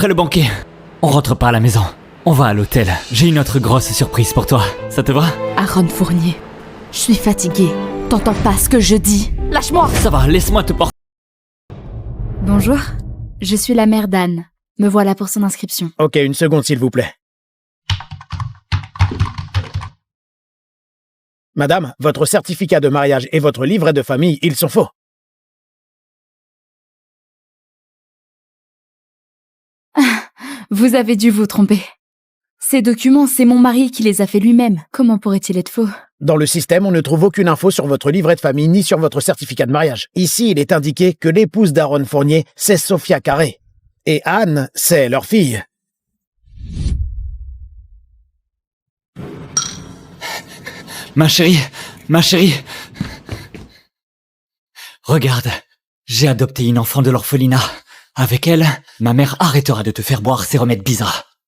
après le banquet. On rentre pas à la maison. On va à l'hôtel. J'ai une autre grosse surprise pour toi. Ça te va? Aaron Fournier, je suis fatiguée. T'entends pas ce que je dis? Lâche-moi! Ça va, laisse-moi te porter. Bonjour, je suis la mère d'Anne. Me voilà pour son inscription. Ok, une seconde s'il vous plaît. Madame, votre certificat de mariage et votre livret de famille, ils sont faux. Vous avez dû vous tromper. Ces documents, c'est mon mari qui les a faits lui-même. Comment pourrait-il être faux? Dans le système, on ne trouve aucune info sur votre livret de famille ni sur votre certificat de mariage. Ici, il est indiqué que l'épouse d'Aaron Fournier, c'est Sophia Carré. Et Anne, c'est leur fille. Ma chérie. Regarde, j'ai adopté une enfant de l'orphelinat. Avec elle, ma mère arrêtera de te faire boire ces remèdes bizarres.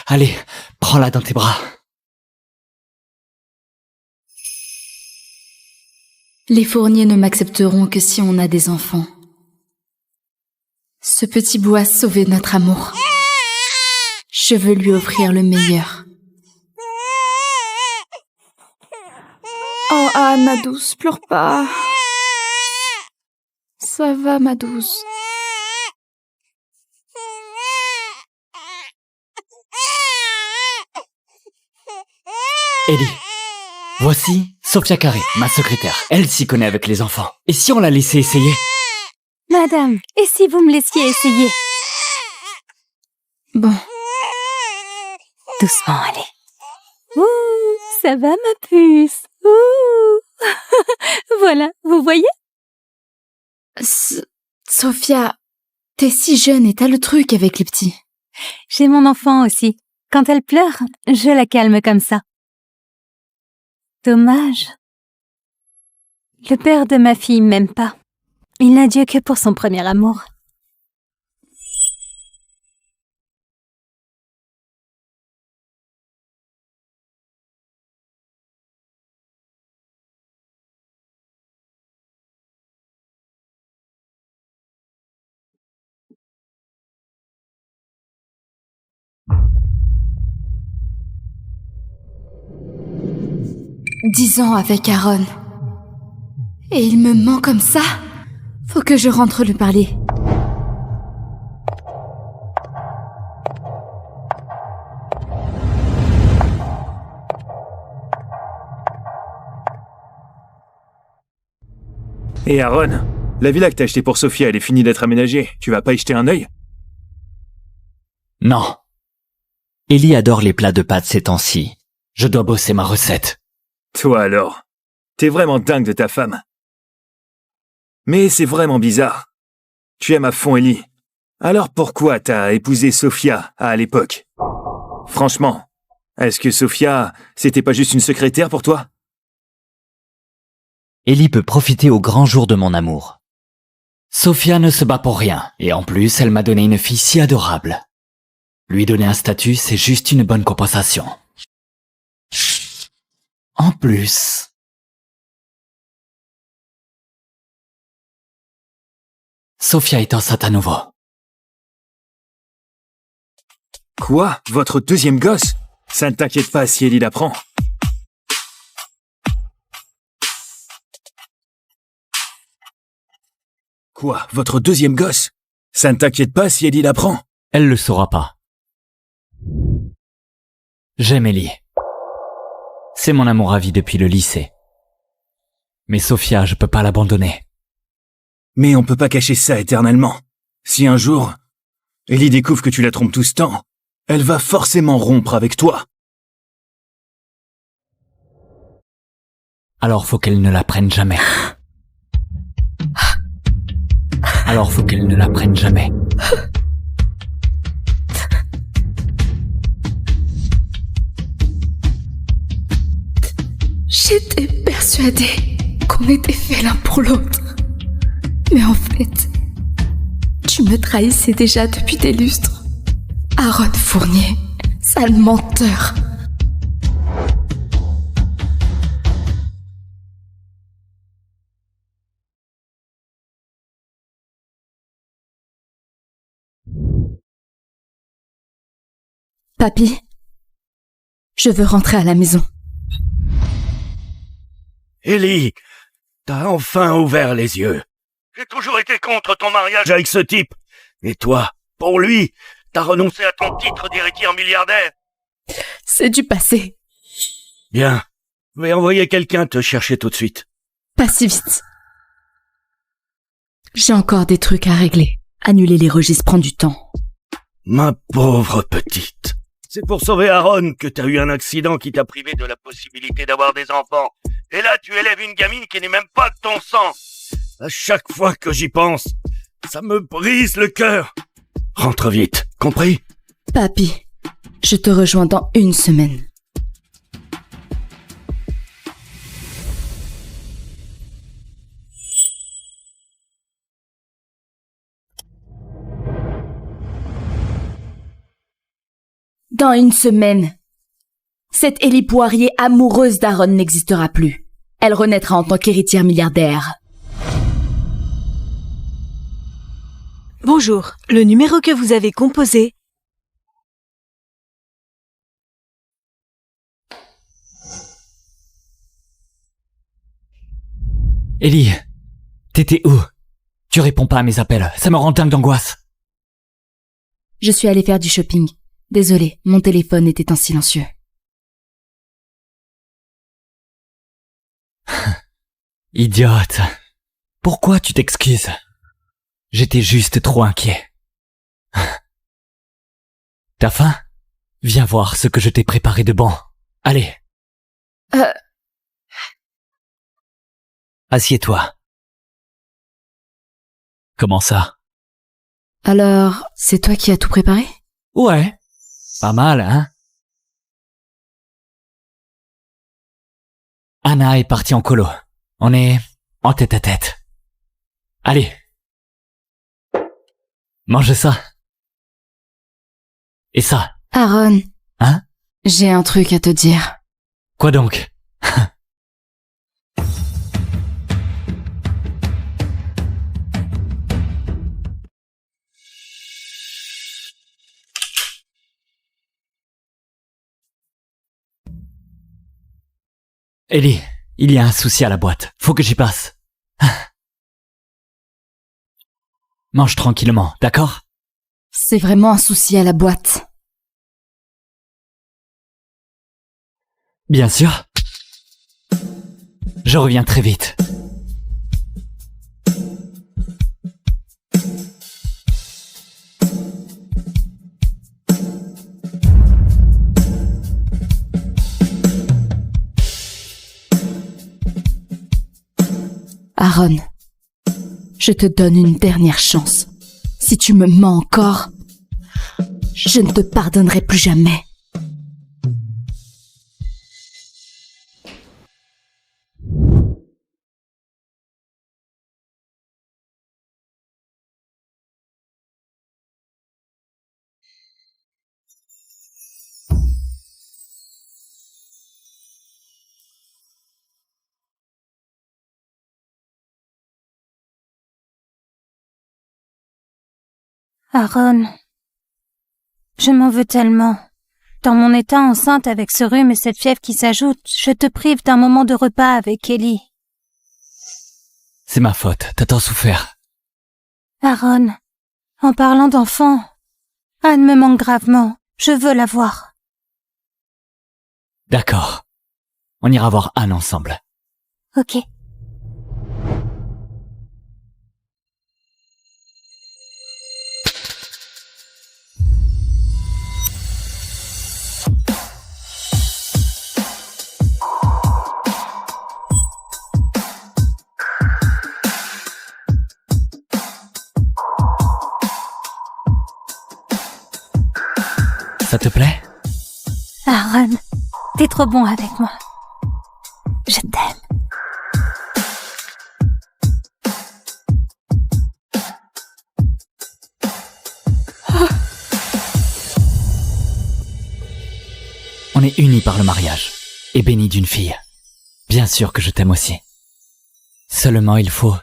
Allez, prends-la dans tes bras. Les Fourniers ne m'accepteront que si on a des enfants. Ce petit bout a sauvé notre amour. Je veux lui offrir le meilleur. Oh Anne, ma douce, pleure pas. Ça va, ma douce. Ellie, voici Sophia Carré, ma secrétaire. Elle s'y connaît avec les enfants. Et si on la laissait essayer? Madame, et si vous me laissiez essayer? Bon, Doucement, allez. Ouh, ça va ma puce? Ouh. Voilà, vous voyez? Sophia, t'es si jeune et t'as le truc avec les petits. J'ai mon enfant aussi. Quand elle pleure, je la calme comme ça. Dommage. Le père de ma fille m'aime pas. Il n'a Dieu que pour son premier amour. Dix ans avec Aaron. Et il me ment comme ça? Faut que je rentre lui parler. Et Aaron, la villa que t'as achetée pour Sophia, elle est finie d'être aménagée. Tu vas pas y jeter un œil? Non. Ellie adore les plats de pâtes ces temps-ci. Je dois bosser ma recette. Toi alors, t'es vraiment dingue de ta femme. Mais c'est vraiment bizarre. Tu aimes à fond Ellie. Alors pourquoi t'as épousé Sophia à l'époque? Franchement, est-ce que Sophia, c'était pas juste une secrétaire pour toi? Ellie peut profiter au grand jour de mon amour. Sophia ne se bat pour rien, et en plus, elle m'a donné une fille si adorable. Lui donner un statut, c'est juste une bonne compensation. En plus... Sophia est enceinte à nouveau. Quoi? Votre deuxième gosse? Ça ne t'inquiète pas si Ellie l'apprend. Quoi? Votre deuxième gosse? Ça ne t'inquiète pas si Ellie l'apprend? Elle le saura pas. J'aime Ellie. C'est mon amour à vie depuis le lycée. Mais Sophia, je peux pas l'abandonner. Mais on peut pas cacher ça éternellement. Si un jour, Ellie découvre que tu la trompes tout ce temps, elle va forcément rompre avec toi. Alors faut qu'elle ne l'apprenne jamais. Alors faut qu'elle ne l'apprenne jamais. J'étais persuadée qu'on était faits l'un pour l'autre. Mais en fait, tu me trahissais déjà depuis des lustres. Aaron Fournier, sale menteur. Papy, je veux rentrer à la maison. Ellie, t'as enfin ouvert les yeux. J'ai toujours été contre ton mariage avec ce type. Et toi, pour lui, t'as renoncé à ton titre d'héritière milliardaire. C'est du passé. Bien, je vais envoyer quelqu'un te chercher tout de suite. Pas si vite. J'ai encore des trucs à régler. Annuler les registres prend du temps. Ma pauvre petite. C'est pour sauver Aaron que t'as eu un accident qui t'a privé de la possibilité d'avoir des enfants. Et là, tu élèves une gamine qui n'est même pas de ton sang. À chaque fois que j'y pense, ça me brise le cœur. Rentre vite, compris? Papy, je te rejoins dans 1 semaine. Dans 1 semaine, cette Ellie Poirier amoureuse d'Aaron n'existera plus. Elle renaîtra en tant qu'héritière milliardaire. Bonjour, le numéro que vous avez composé. Ellie, t'étais où? Tu réponds pas à mes appels, ça me rend dingue d'angoisse. Je suis allée faire du shopping. Désolée, mon téléphone était en silencieux. Idiote. Pourquoi tu t'excuses? J'étais juste trop inquiet. T'as faim? Viens voir ce que je t'ai préparé de bon. Allez. Assieds-toi. Comment ça? Alors, c'est toi qui as tout préparé? Ouais. Pas mal, hein? Anna est partie en colo. On est en tête-à-tête. Allez. Mange ça. Et ça. Aaron. Hein? J'ai un truc à te dire. Quoi donc? Ellie, il y a un souci à la boîte. Faut que j'y passe. Mange tranquillement, d'accord? C'est vraiment un souci à la boîte. Bien sûr. Je reviens très vite. Aaron, je te donne une dernière chance. Si tu me mens encore, je ne te pardonnerai plus jamais. Aaron, je m'en veux tellement. Dans mon état enceinte avec ce rhume et cette fièvre qui s'ajoute, je te prive d'un moment de repas avec Ellie. C'est ma faute, t'as tant souffert. Aaron, en parlant d'enfant, Anne me manque gravement. Je veux la voir. D'accord. On ira voir Anne ensemble. Ok. Ça te plaît? Aaron, t'es trop bon avec moi. Je t'aime. On est unis par le mariage et bénis d'une fille. Bien sûr que je t'aime aussi. Seulement il faut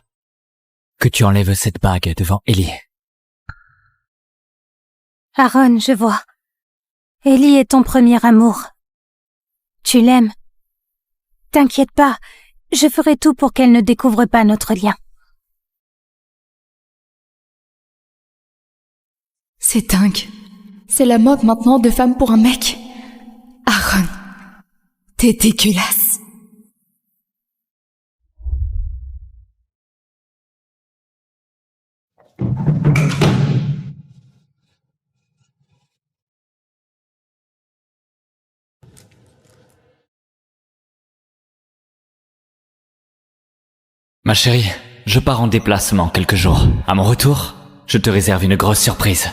que tu enlèves cette bague devant Ellie. Aaron, je vois. Ellie est ton premier amour. Tu l'aimes. T'inquiète pas, je ferai tout pour qu'elle ne découvre pas notre lien. C'est dingue. C'est la mode maintenant de femme pour un mec. Aaron, t'es dégueulasse. Ma chérie, je pars en déplacement quelques jours. À mon retour, je te réserve une grosse surprise.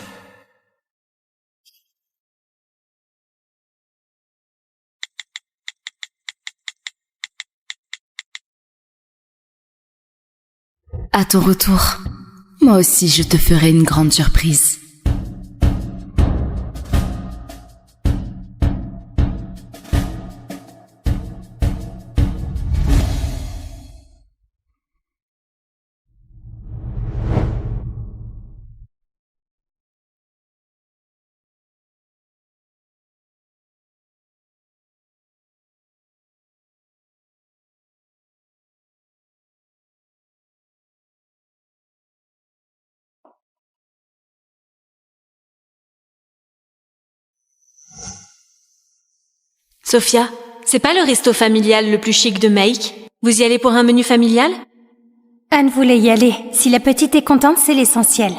À ton retour, moi aussi je te ferai une grande surprise. Sophia, c'est pas le resto familial le plus chic de Make? Vous y allez pour un menu familial? Anne voulait y aller. Si la petite est contente, c'est l'essentiel.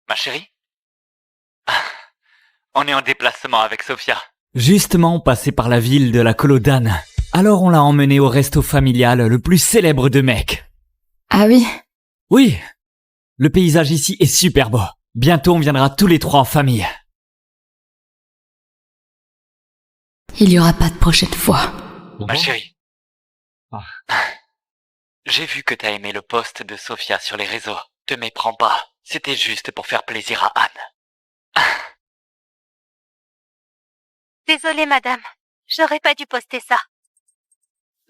Ma chérie? On est en déplacement avec Sophia. Justement, on passait par la ville de la colo d'Anne. Alors on l'a emmenée au resto familial le plus célèbre de Mecque. Ah oui? Oui, le paysage ici est super beau. Bientôt on viendra tous les trois en famille. Il y aura pas de prochaine fois. Ma chérie. J'ai vu que t'as aimé le post de Sophia sur les réseaux. Te méprends pas, c'était juste pour faire plaisir à Anne. Désolée, madame. J'aurais pas dû poster ça.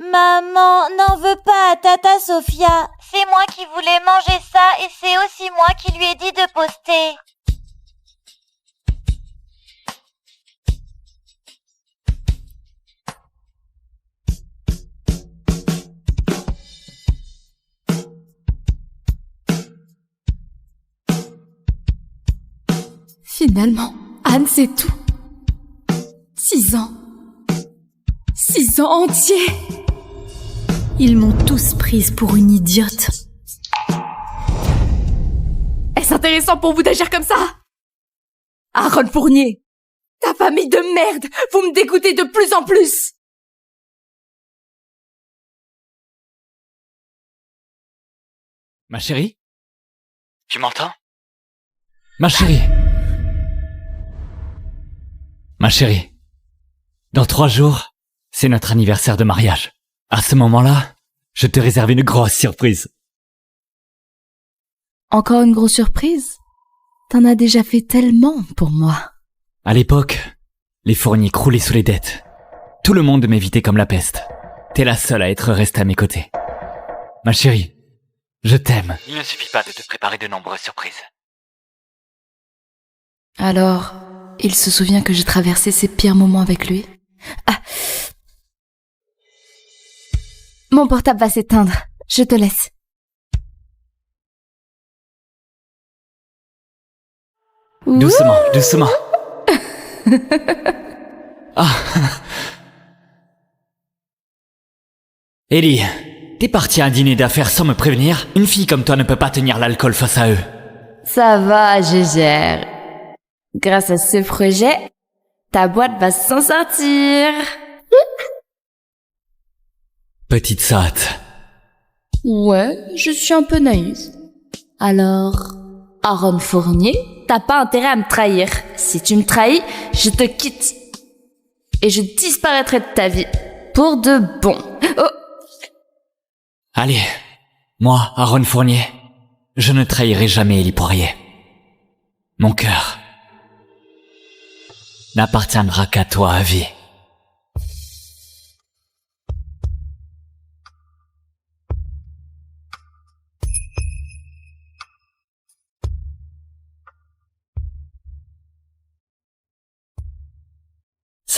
Maman, n'en veux pas à Tata Sophia. C'est moi qui voulais manger ça et c'est aussi moi qui lui ai dit de poster. Finalement, Anne sait tout. 6 ans. 6 ans entiers. Ils m'ont tous prise pour une idiote. Est-ce intéressant pour vous d'agir comme ça? Aaron Fournier, ta famille de merde, vous me dégoûtez de plus en plus. Ma chérie? Tu m'entends? Ma chérie? Ma chérie, dans 3 jours, c'est notre anniversaire de mariage. À ce moment-là, je te réserve une grosse surprise. Encore une grosse surprise? T'en as déjà fait tellement pour moi. À l'époque, les Fournier croulaient sous les dettes. Tout le monde m'évitait comme la peste. T'es la seule à être restée à mes côtés. Ma chérie, je t'aime. Il ne suffit pas de te préparer de nombreuses surprises. Alors, il se souvient que j'ai traversé ses pires moments avec lui? Ah. Mon portable va s'éteindre. Je te laisse. Doucement, doucement. Ah. Ellie, t'es partie à un dîner d'affaires sans me prévenir? Une fille comme toi ne peut pas tenir l'alcool face à eux. Ça va, je gère. Grâce à ce projet, ta boîte va s'en sortir. Petite sotte. Ouais, je suis un peu naïve. Alors, Aaron Fournier, t'as pas intérêt à me trahir. Si tu me trahis, je te quitte. Et je disparaîtrai de ta vie. Pour de bon. Oh. Allez, moi, Aaron Fournier, je ne trahirai jamais Ellie Poirier. Mon cœur n'appartiendra qu'à toi à vie.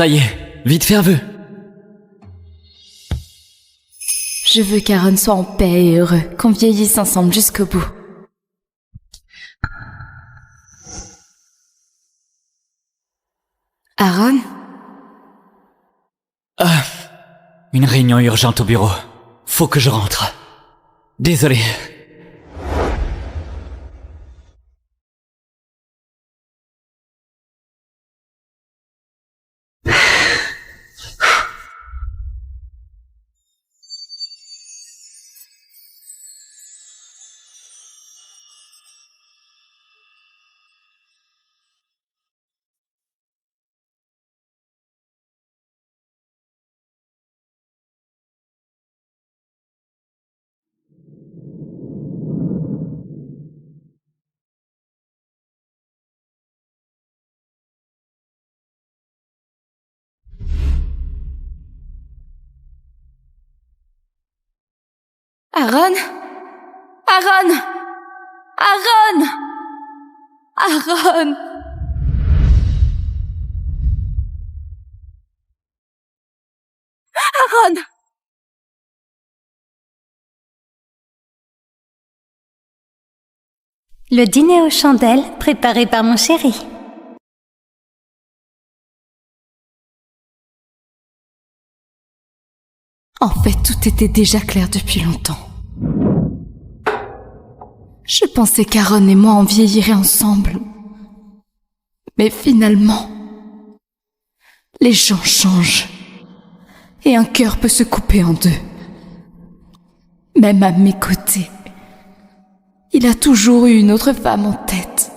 Ça y est, vite fais un vœu. Je veux qu'Aaron soit en paix et heureux, qu'on vieillisse ensemble jusqu'au bout. Aaron? Ah, une réunion urgente au bureau. Faut que je rentre. Désolé. Aaron? Aaron! Aaron! Aaron! Aaron! Le dîner aux chandelles préparé par mon chéri. En fait, tout était déjà clair depuis longtemps. Je pensais qu'Aaron et moi en vieilliraient ensemble. Mais finalement, les gens changent. Et un cœur peut se couper en deux. Même à mes côtés. Il a toujours eu une autre femme en tête.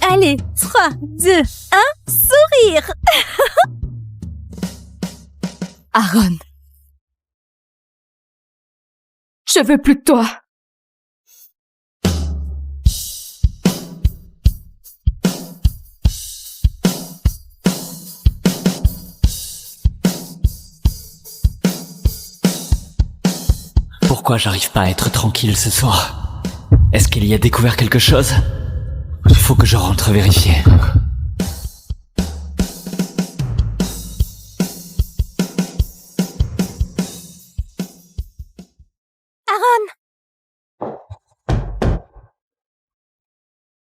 Allez, 3, 2, 1, sourire! Aaron. Je veux plus de toi. Pourquoi j'arrive pas à être tranquille ce soir? Est-ce qu'il y a découvert quelque chose? Il faut que je rentre vérifier.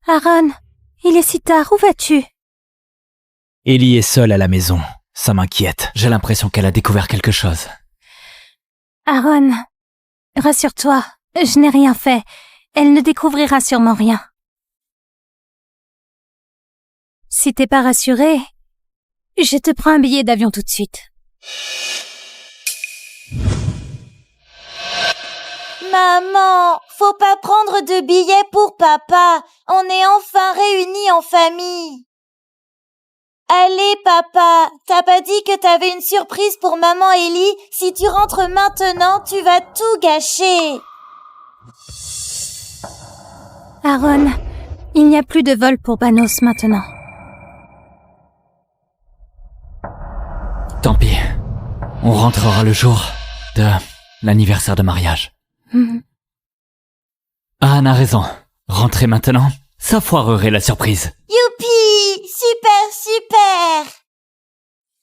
Aaron, il est si tard, où vas-tu? Ellie est seule à la maison. Ça m'inquiète. J'ai l'impression qu'elle a découvert quelque chose. Aaron, rassure-toi, je n'ai rien fait. Elle ne découvrira sûrement rien. Si t'es pas rassuré, je te prends un billet d'avion tout de suite. Maman, faut pas prendre de billets pour papa. On est enfin réunis en famille. Allez, papa, t'as pas dit que t'avais une surprise pour maman Ellie? Si tu rentres maintenant, tu vas tout gâcher. Aaron, il n'y a plus de vol pour Banos maintenant. Tant pis. On rentrera le jour de l'anniversaire de mariage. Anne a raison. Rentrer maintenant, ça foirerait la surprise. Youpi! Super, super!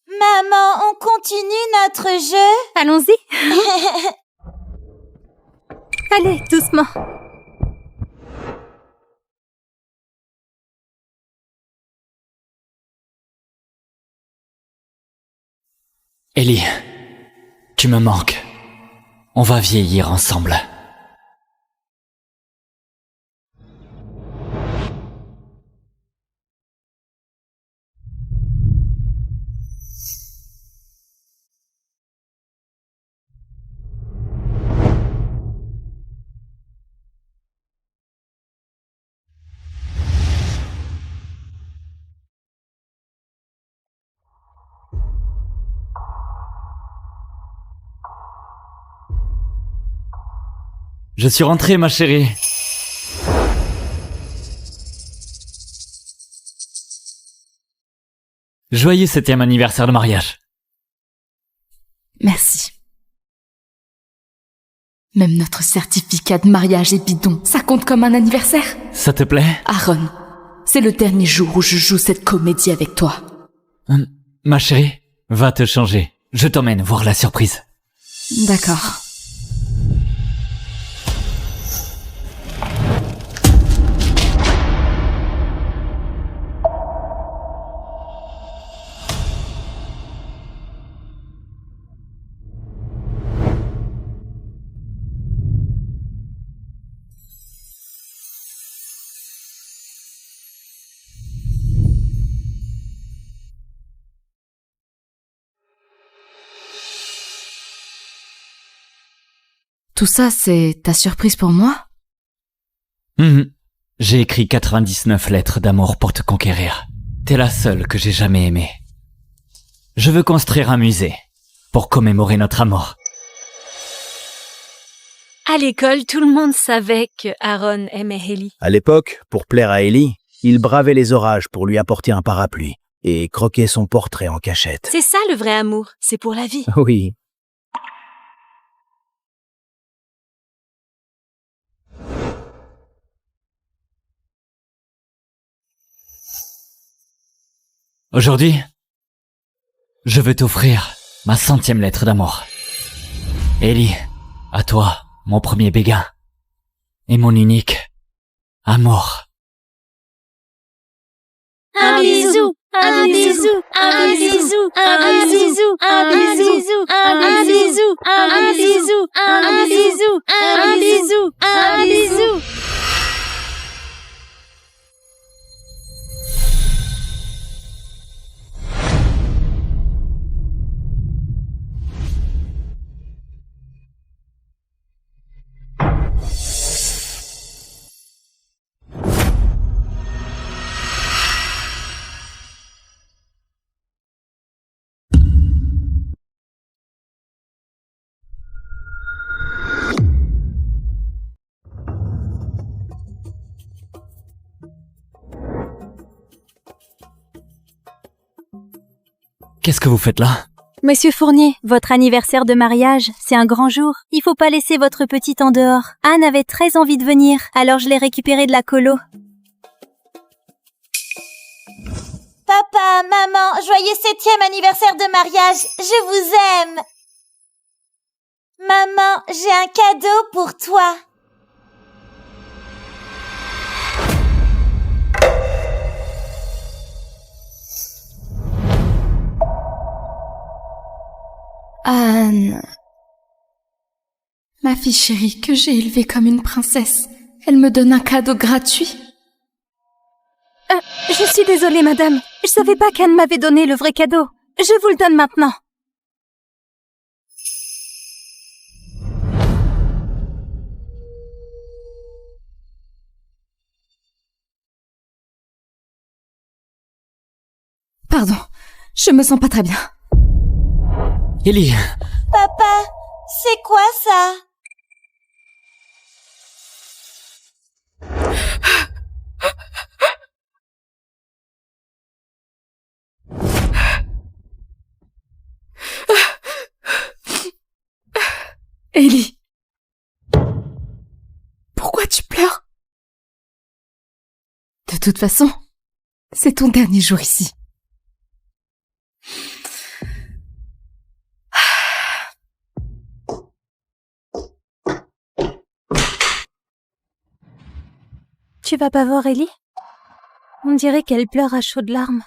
Maman, on continue notre jeu? Allons-y. Allez, doucement. Ellie, tu me manques. On va vieillir ensemble. Je suis rentré, ma chérie. Joyeux 7e anniversaire de mariage. Merci. Même notre certificat de mariage est bidon. Ça compte comme un anniversaire? Ça te plaît? Aaron, c'est le dernier jour où je joue cette comédie avec toi. Ma chérie, va te changer. Je t'emmène voir la surprise. D'accord. Tout ça, c'est ta surprise pour moi? J'ai écrit 99 lettres d'amour pour te conquérir. T'es la seule que j'ai jamais aimée. Je veux construire un musée pour commémorer notre amour. À l'école, tout le monde savait que Aaron aimait Ellie. À l'époque, pour plaire à Ellie, il bravait les orages pour lui apporter un parapluie et croquait son portrait en cachette. C'est ça le vrai amour, c'est pour la vie. Oui. Aujourd'hui, je veux t'offrir ma 100e lettre d'amour. Ellie, à toi, mon premier béguin. Et mon unique amour. Un bisou, un bisou, un bisou, un bisou, un bisou, un bisou, un bisou, un bisou, un bisou, un bisou. Qu'est-ce que vous faites là? Monsieur Fournier, votre anniversaire de mariage, c'est un grand jour. Il faut pas laisser votre petite en dehors. Anne avait très envie de venir, alors je l'ai récupérée de la colo. Papa, maman, joyeux 7e anniversaire de mariage, je vous aime. Maman, j'ai un cadeau pour toi. Anne. Ma fille chérie que j'ai élevée comme une princesse. Elle me donne un cadeau gratuit. Je suis désolée, madame. Je savais pas qu'Anne m'avait donné le vrai cadeau. Je vous le donne maintenant. Pardon, je me sens pas très bien. Ellie, Papa, c'est quoi ça? Ellie. Pourquoi tu pleures? De toute façon, c'est ton dernier jour ici. Tu vas pas voir Ellie? On dirait qu'elle pleure à chaudes larmes.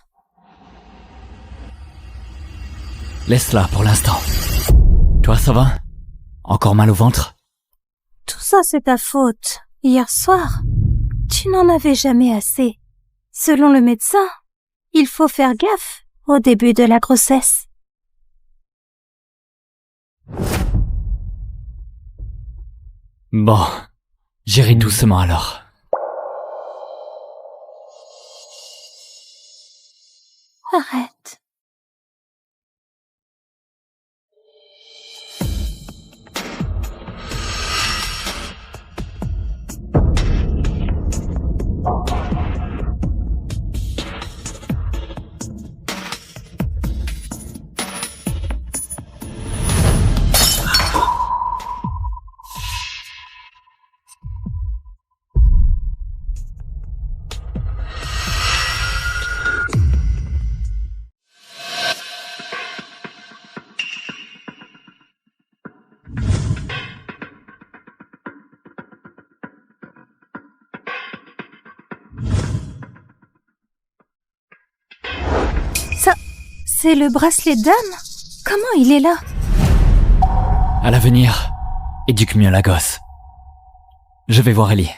laisse-la pour l'instant. Toi, ça va? Encore mal au ventre? Tout ça, c'est ta faute. Hier soir, tu n'en avais jamais assez. Selon le médecin, il faut faire gaffe au début de la grossesse. Bon, j'irai doucement alors. Arrête. C'est le bracelet d'âme? Comment il est là? À l'avenir, éduque mieux la gosse. Je vais voir Ellie.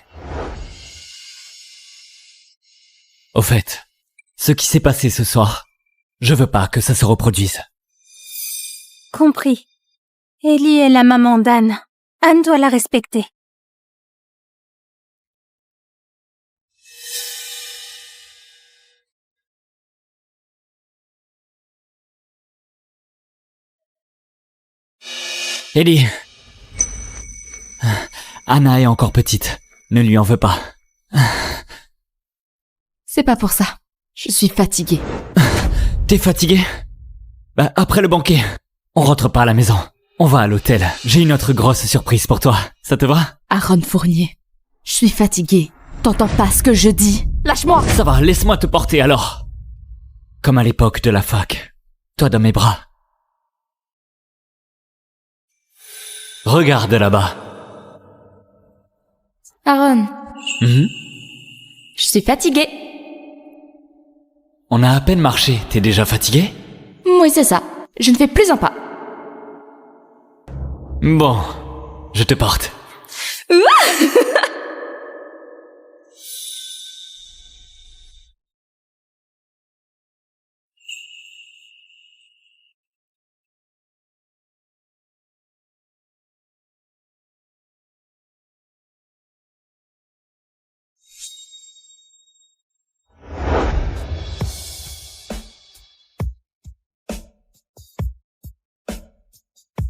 Au fait, ce qui s'est passé ce soir, je veux pas que ça se reproduise. Compris. Ellie est la maman d'Anne. Anne doit la respecter. Ellie. Anna est encore petite. Ne lui en veux pas. C'est pas pour ça. Je suis fatiguée. T'es fatiguée? Bah, après le banquet, on rentre pas à la maison. On va à l'hôtel. J'ai une autre grosse surprise pour toi. Ça te va? Aaron Fournier, je suis fatiguée. T'entends pas ce que je dis? Lâche-moi! Ça va, laisse-moi te porter alors. Comme à l'époque de la fac. Toi dans mes bras. Regarde là-bas. Aaron, Mhm. je suis fatiguée. On a à peine marché. T'es déjà fatigué? Oui, c'est ça. Je ne fais plus un pas. Bon, je te porte.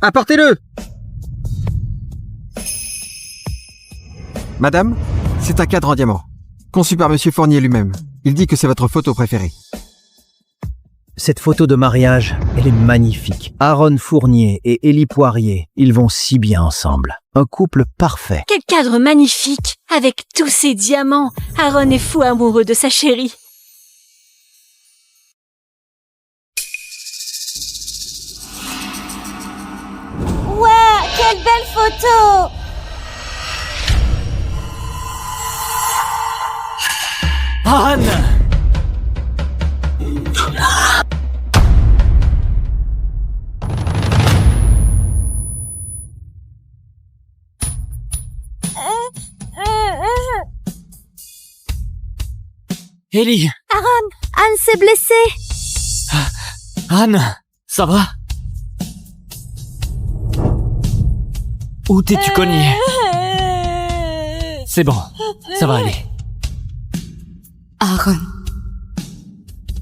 Apportez-le! Madame, c'est un cadre en diamant, conçu par Monsieur Fournier lui-même. Il dit que c'est votre photo préférée. Cette photo de mariage, elle est magnifique. Aaron Fournier et Ellie Poirier, ils vont si bien ensemble. Un couple parfait. Quel cadre magnifique! Avec tous ces diamants, Aaron est fou amoureux de sa chérie. Ouah, quelle belle photo! Anne! Ellie! Anne s'est blessée. Anne! Ça va? Où t'es-tu cogné? C'est bon, ça va aller. Aaron,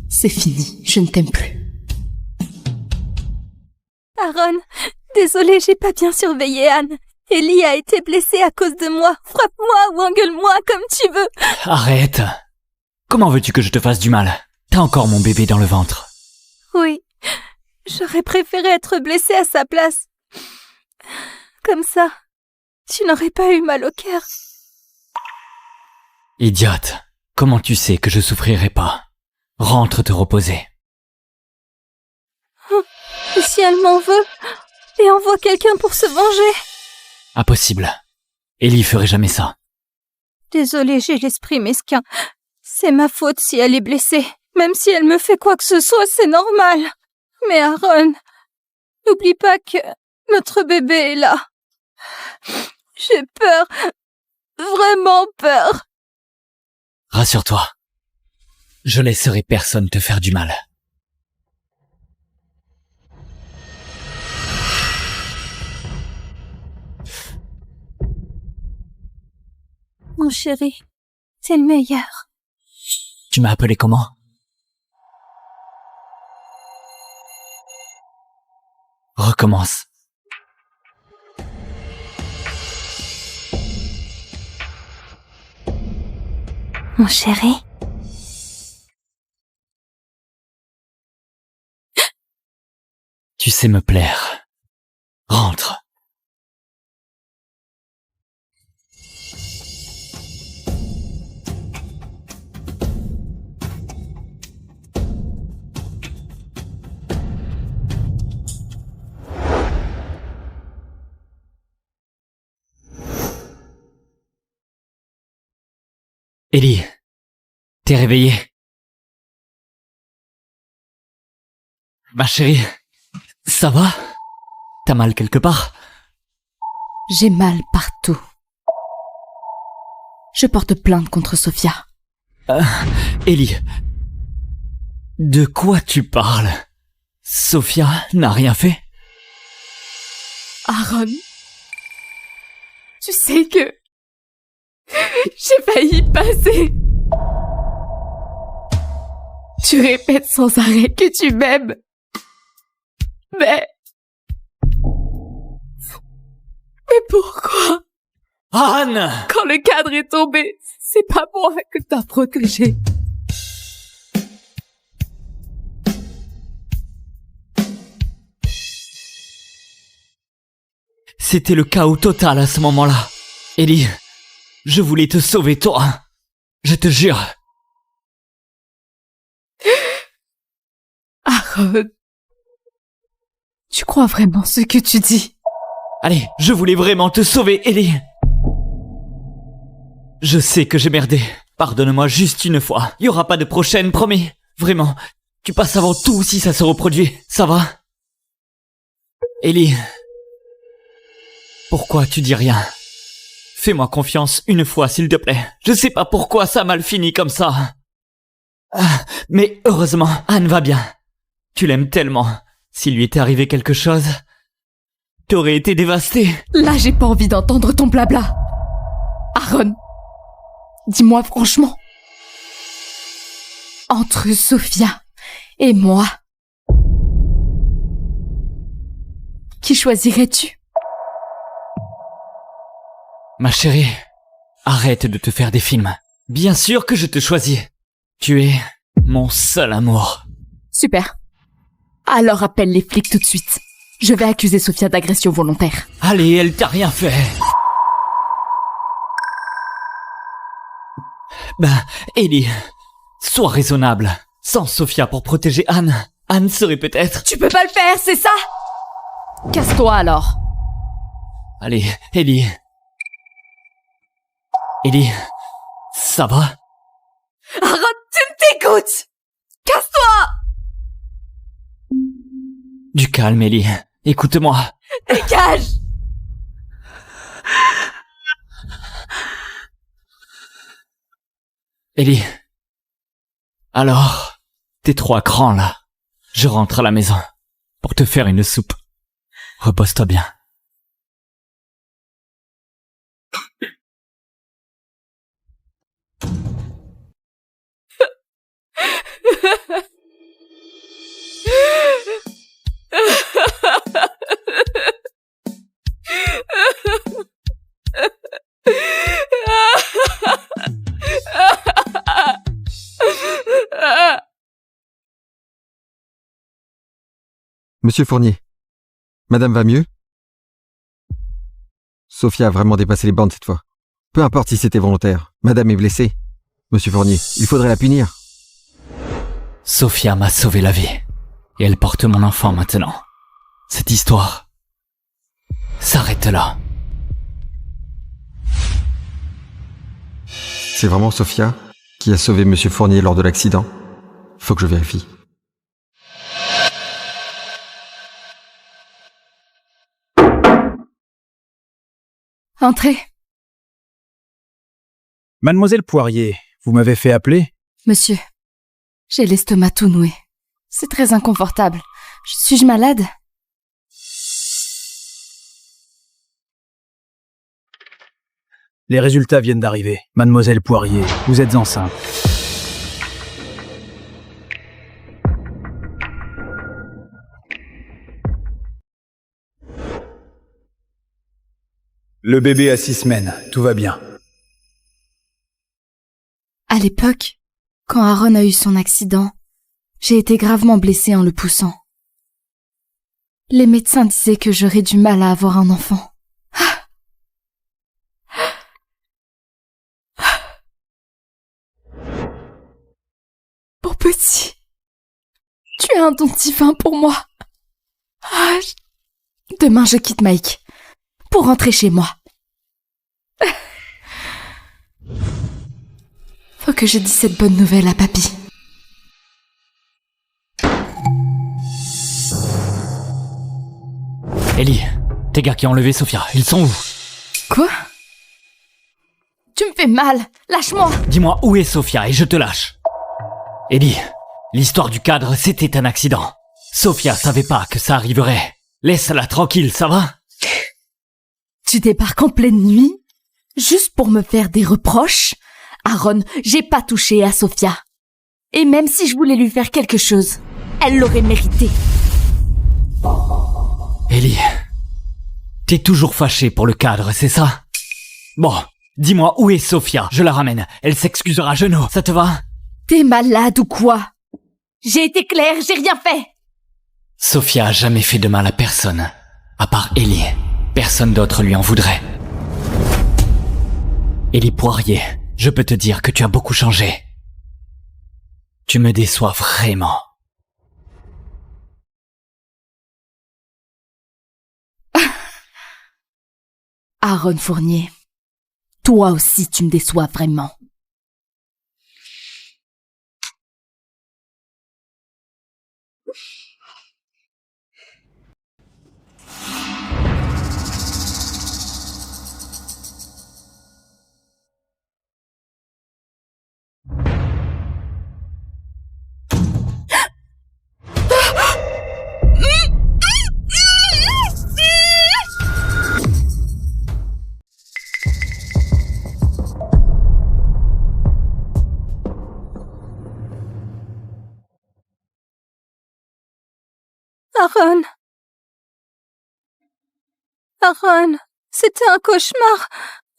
c'est fini. Je ne t'aime plus. Aaron, désolée, j'ai pas bien surveillé Anne. Ellie a été blessée à cause de moi. Frappe-moi ou engueule-moi comme tu veux. Arrête! Comment veux-tu que je te fasse du mal? T'as encore mon bébé dans le ventre. Oui, j'aurais préféré être blessée à sa place. Comme ça, tu n'aurais pas eu mal au cœur. Idiote, comment tu sais que je souffrirai pas? Rentre te reposer. Et si elle m'en veut et envoie quelqu'un pour se venger? Impossible. Ellie ferait jamais ça. Désolée, j'ai l'esprit mesquin. C'est ma faute si elle est blessée. Même si elle me fait quoi que ce soit, c'est normal. Mais Aaron, n'oublie pas que notre bébé est là. J'ai peur. Vraiment peur. Rassure-toi. Je laisserai personne te faire du mal. Mon chéri, c'est le meilleur. Tu m'as appelé comment? Recommence. Mon chéri. Tu sais me plaire. Rentre. Ellie, t'es réveillée? Ma chérie, ça va? T'as mal quelque part? J'ai mal partout. Je porte plainte contre Sophia. Ellie, de quoi tu parles? Sophia n'a rien fait? Aaron, tu sais que j'ai failli y passer. Tu répètes sans arrêt que tu m'aimes. Mais pourquoi? Anne! Quand le cadre est tombé, c'est pas moi que t'as protégé. C'était le chaos total à ce moment-là. Ellie, je voulais te sauver toi. Je te jure. Aaron, tu crois vraiment ce que tu dis? Allez, je voulais vraiment te sauver, Ellie. Je sais que j'ai merdé. Pardonne-moi juste une fois. Il y aura pas de prochaine, promis. Vraiment. Tu passes avant tout si ça se reproduit. Ça va? Ellie. Pourquoi tu dis rien? Fais-moi confiance une fois, s'il te plaît. Je sais pas pourquoi ça a mal fini comme ça. Mais heureusement, Anne va bien. Tu l'aimes tellement. S'il lui était arrivé quelque chose, t'aurais été dévasté. Là, j'ai pas envie d'entendre ton blabla. Aaron, dis-moi franchement. Entre Sophia et moi, qui choisirais-tu? Ma chérie, arrête de te faire des films. Bien sûr que je te choisis. Tu es mon seul amour. Super. Alors appelle les flics tout de suite. Je vais accuser Sophia d'agression volontaire. Allez, elle t'a rien fait. Ellie, sois raisonnable. Sans Sophia pour protéger Anne, Anne serait peut-être... Tu peux pas le faire, c'est ça? Casse-toi alors. Allez, Ellie. Ellie, ça va? Aaron, tu m'écoutes! Casse-toi! Du calme, Ellie. Écoute-moi. Dégage! Ellie. Alors, t'es trop à cran là. Je rentre à la maison pour te faire une soupe. Repose-toi bien. Monsieur Fournier, madame va mieux? Sophia a vraiment dépassé les bornes cette fois. Peu importe si c'était volontaire, madame est blessée. Monsieur Fournier, il faudrait la punir. Sophia m'a sauvé la vie. Et elle porte mon enfant maintenant. Cette histoire s'arrête là. C'est vraiment Sophia qui a sauvé monsieur Fournier lors de l'accident? Faut que je vérifie. Entrez. Mademoiselle Poirier, vous m'avez fait appeler? Monsieur, j'ai l'estomac tout noué. C'est très inconfortable. Suis-je malade? Les résultats viennent d'arriver. Mademoiselle Poirier, vous êtes enceinte. Le bébé a 6 semaines, tout va bien. À l'époque, quand Aaron a eu son accident, j'ai été gravement blessée en le poussant. Les médecins disaient que j'aurais du mal à avoir un enfant. Mon petit, tu es un don divin pour moi. Demain, je quitte Mike pour rentrer chez moi. Faut que je dise cette bonne nouvelle à papy. Ellie, tes gars qui ont enlevé Sophia, ils sont où? Quoi? Tu me fais mal. Lâche-moi. Dis-moi où est Sophia et je te lâche. Ellie, l'histoire du cadre, c'était un accident. Sophia savait pas que ça arriverait. Laisse-la tranquille, ça va? Tu débarques en pleine nuit? Juste pour me faire des reproches? Aaron, j'ai pas touché à Sophia. Et même si je voulais lui faire quelque chose, elle l'aurait mérité. Ellie, t'es toujours fâchée pour le cadre, c'est ça? Bon, dis-moi où est Sophia, je la ramène. Elle s'excusera à genoux, ça te va? T'es malade ou quoi? J'ai été claire, j'ai rien fait. Sophia a jamais fait de mal à personne, à part Ellie. Personne d'autre lui en voudrait. Ellie Poirier, je peux te dire que tu as beaucoup changé. Tu me déçois vraiment. Aaron Fournier, toi aussi tu me déçois vraiment. Aaron. Aaron, c'était un cauchemar.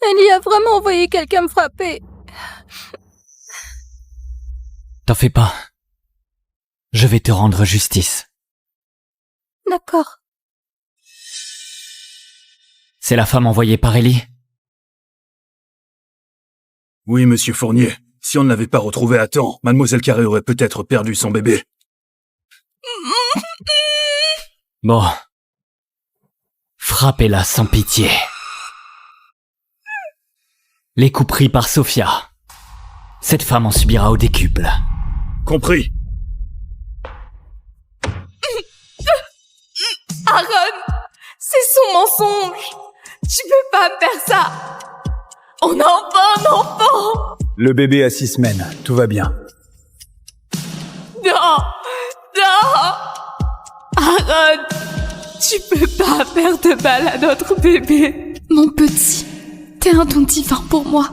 Ellie a vraiment envoyé quelqu'un me frapper. T'en fais pas. Je vais te rendre justice. D'accord. C'est la femme envoyée par Ellie? Oui, monsieur Fournier. Si on ne l'avait pas retrouvée à temps, Mademoiselle Carré aurait peut-être perdu son bébé. Bon. Frappez-la sans pitié. Les coups pris par Sophia. Cette femme en subira au décuple. Compris. Aaron, c'est son mensonge. Tu peux pas faire ça. On a enfin un enfant. Le bébé a 6 semaines, tout va bien. Non, non. Aaron, tu peux pas faire de mal à notre bébé. Mon petit, t'es un don divin pour moi.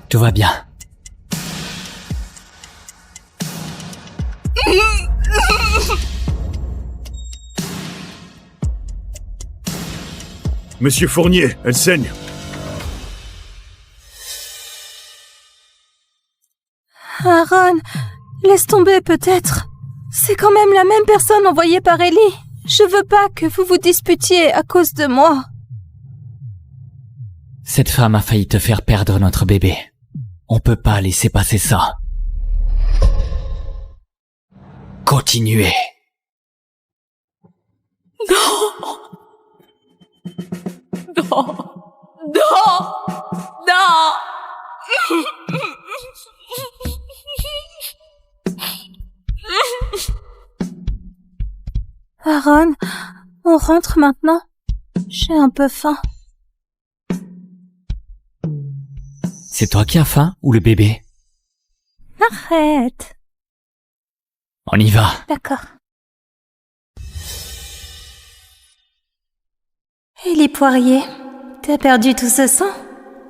Tout va bien. Monsieur Fournier, elle saigne. Aaron, laisse tomber peut-être. C'est quand même la même personne envoyée par Ellie. Je veux pas que vous vous disputiez à cause de moi. Cette femme a failli te faire perdre notre bébé. On peut pas laisser passer ça. Continuez. Non. Non. Non. Non. Aaron, on rentre maintenant? J'ai un peu faim. C'est toi qui as faim ou le bébé? Arrête. On y va. D'accord. Ellie Poirier, t'as perdu tout ce sang?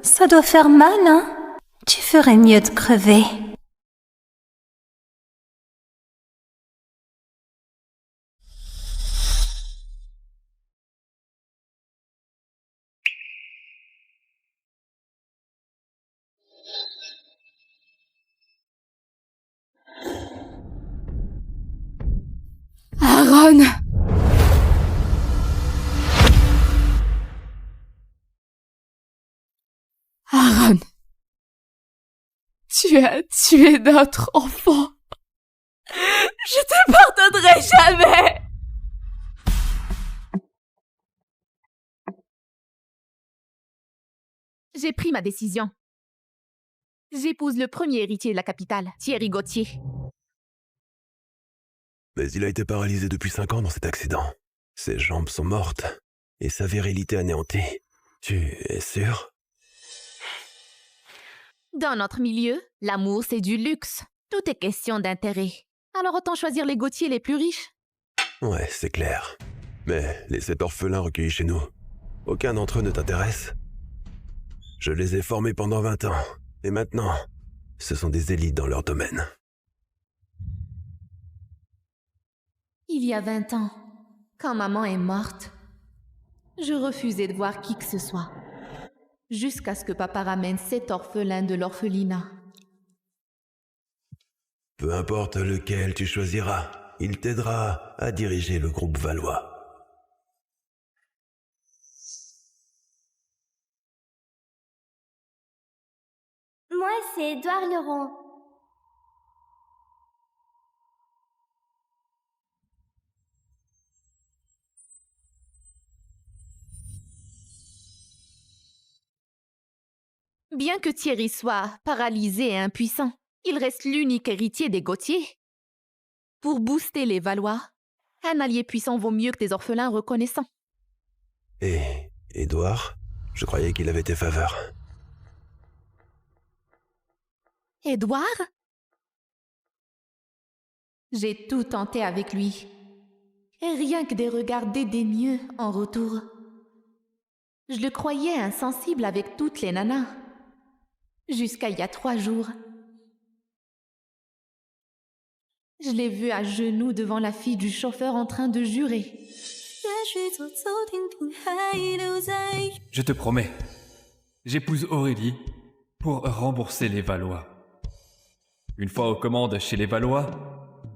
Ça doit faire mal, hein? Tu ferais mieux de crever. Aaron. Aaron. Tu as tué notre enfant. Je te pardonnerai jamais. J'ai pris ma décision. J'épouse le premier héritier de la capitale, Thierry Gauthier. Mais il a été paralysé depuis 5 ans dans cet accident. Ses jambes sont mortes et sa virilité anéantie. Tu es sûr? Dans notre milieu, l'amour c'est du luxe. Tout est question d'intérêt. Alors autant choisir les Gauthier les plus riches. Ouais, c'est clair. Mais les 7 orphelins recueillis chez nous, aucun d'entre eux ne t'intéresse? Je les ai formés pendant 20 ans. Et maintenant, ce sont des élites dans leur domaine. Il y a 20 ans, quand maman est morte, je refusais de voir qui que ce soit. Jusqu'à ce que papa ramène 7 orphelins de l'orphelinat. Peu importe lequel tu choisiras, il t'aidera à diriger le groupe Valois. Moi, c'est Édouard Leron. Bien que Thierry soit paralysé et impuissant, il reste l'unique héritier des Gauthier. Pour booster les Valois, un allié puissant vaut mieux que des orphelins reconnaissants. Et Édouard, je croyais qu'il avait tes faveurs. Édouard? J'ai tout tenté avec lui. Et rien que des regards dédaigneux en retour. Je le croyais insensible avec toutes les nanas. Jusqu'à il y a 3 jours. Je l'ai vu à genoux devant la fille du chauffeur en train de jurer. Je te promets, j'épouse Aurélie pour rembourser les Valois. Une fois aux commandes chez les Valois,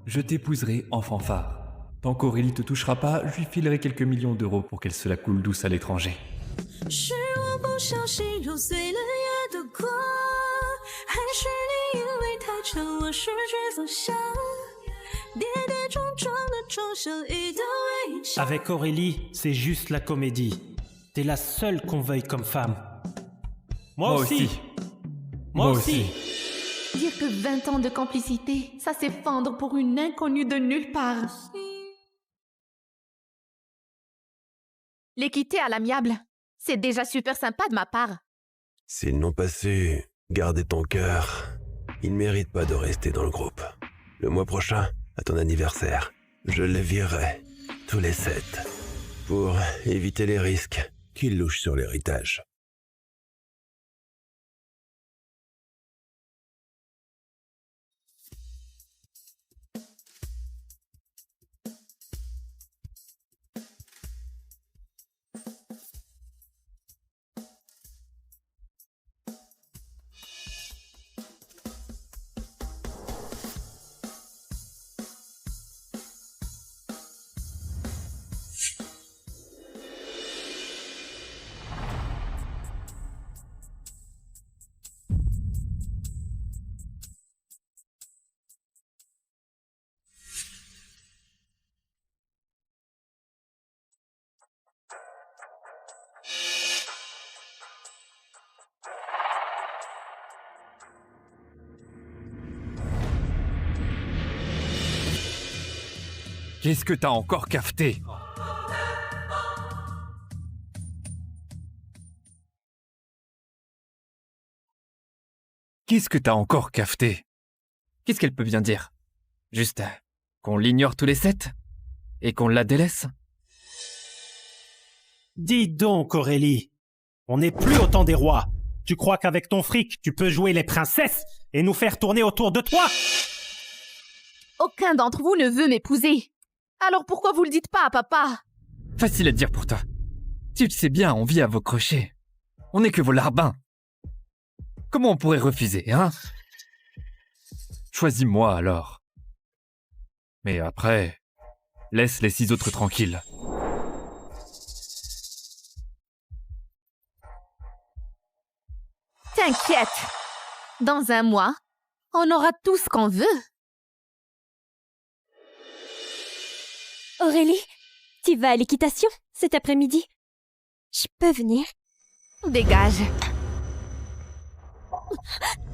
je t'épouserai en fanfare. Tant qu'Aurélie te touchera pas, je lui filerai quelques millions d'euros pour qu'elle se la coule douce à l'étranger. Avec Aurélie, c'est juste la comédie. T'es la seule qu'on veuille comme femme. Moi aussi. Moi aussi. Dire que 20 ans de complicité, ça s'effondre pour une inconnue de nulle part. Les quitter à l'amiable, c'est déjà super sympa de ma part. S'ils n'ont pas su garder ton cœur, ils ne méritent pas de rester dans le groupe. Le mois prochain, à ton anniversaire, je les virerai, tous les 7, pour éviter les risques qu'ils louchent sur l'héritage. Qu'est-ce que t'as encore cafeté? Qu'est-ce que t'as encore cafeté? Qu'est-ce qu'elle peut bien dire? Juste qu'on l'ignore tous les 7? Et qu'on la délaisse? Dis donc, Aurélie, on n'est plus au temps des rois. Tu crois qu'avec ton fric, tu peux jouer les princesses et nous faire tourner autour de toi? Aucun d'entre vous ne veut m'épouser. Alors pourquoi vous le dites pas à papa? Facile à dire pour toi. Tu le sais bien, on vit à vos crochets. On n'est que vos larbins. Comment on pourrait refuser, hein? Choisis-moi alors. Mais après, laisse les 6 autres tranquilles. T'inquiète. Dans 1 mois, on aura tout ce qu'on veut. Aurélie, tu vas à l'équitation cet après-midi? Je peux venir? Dégage.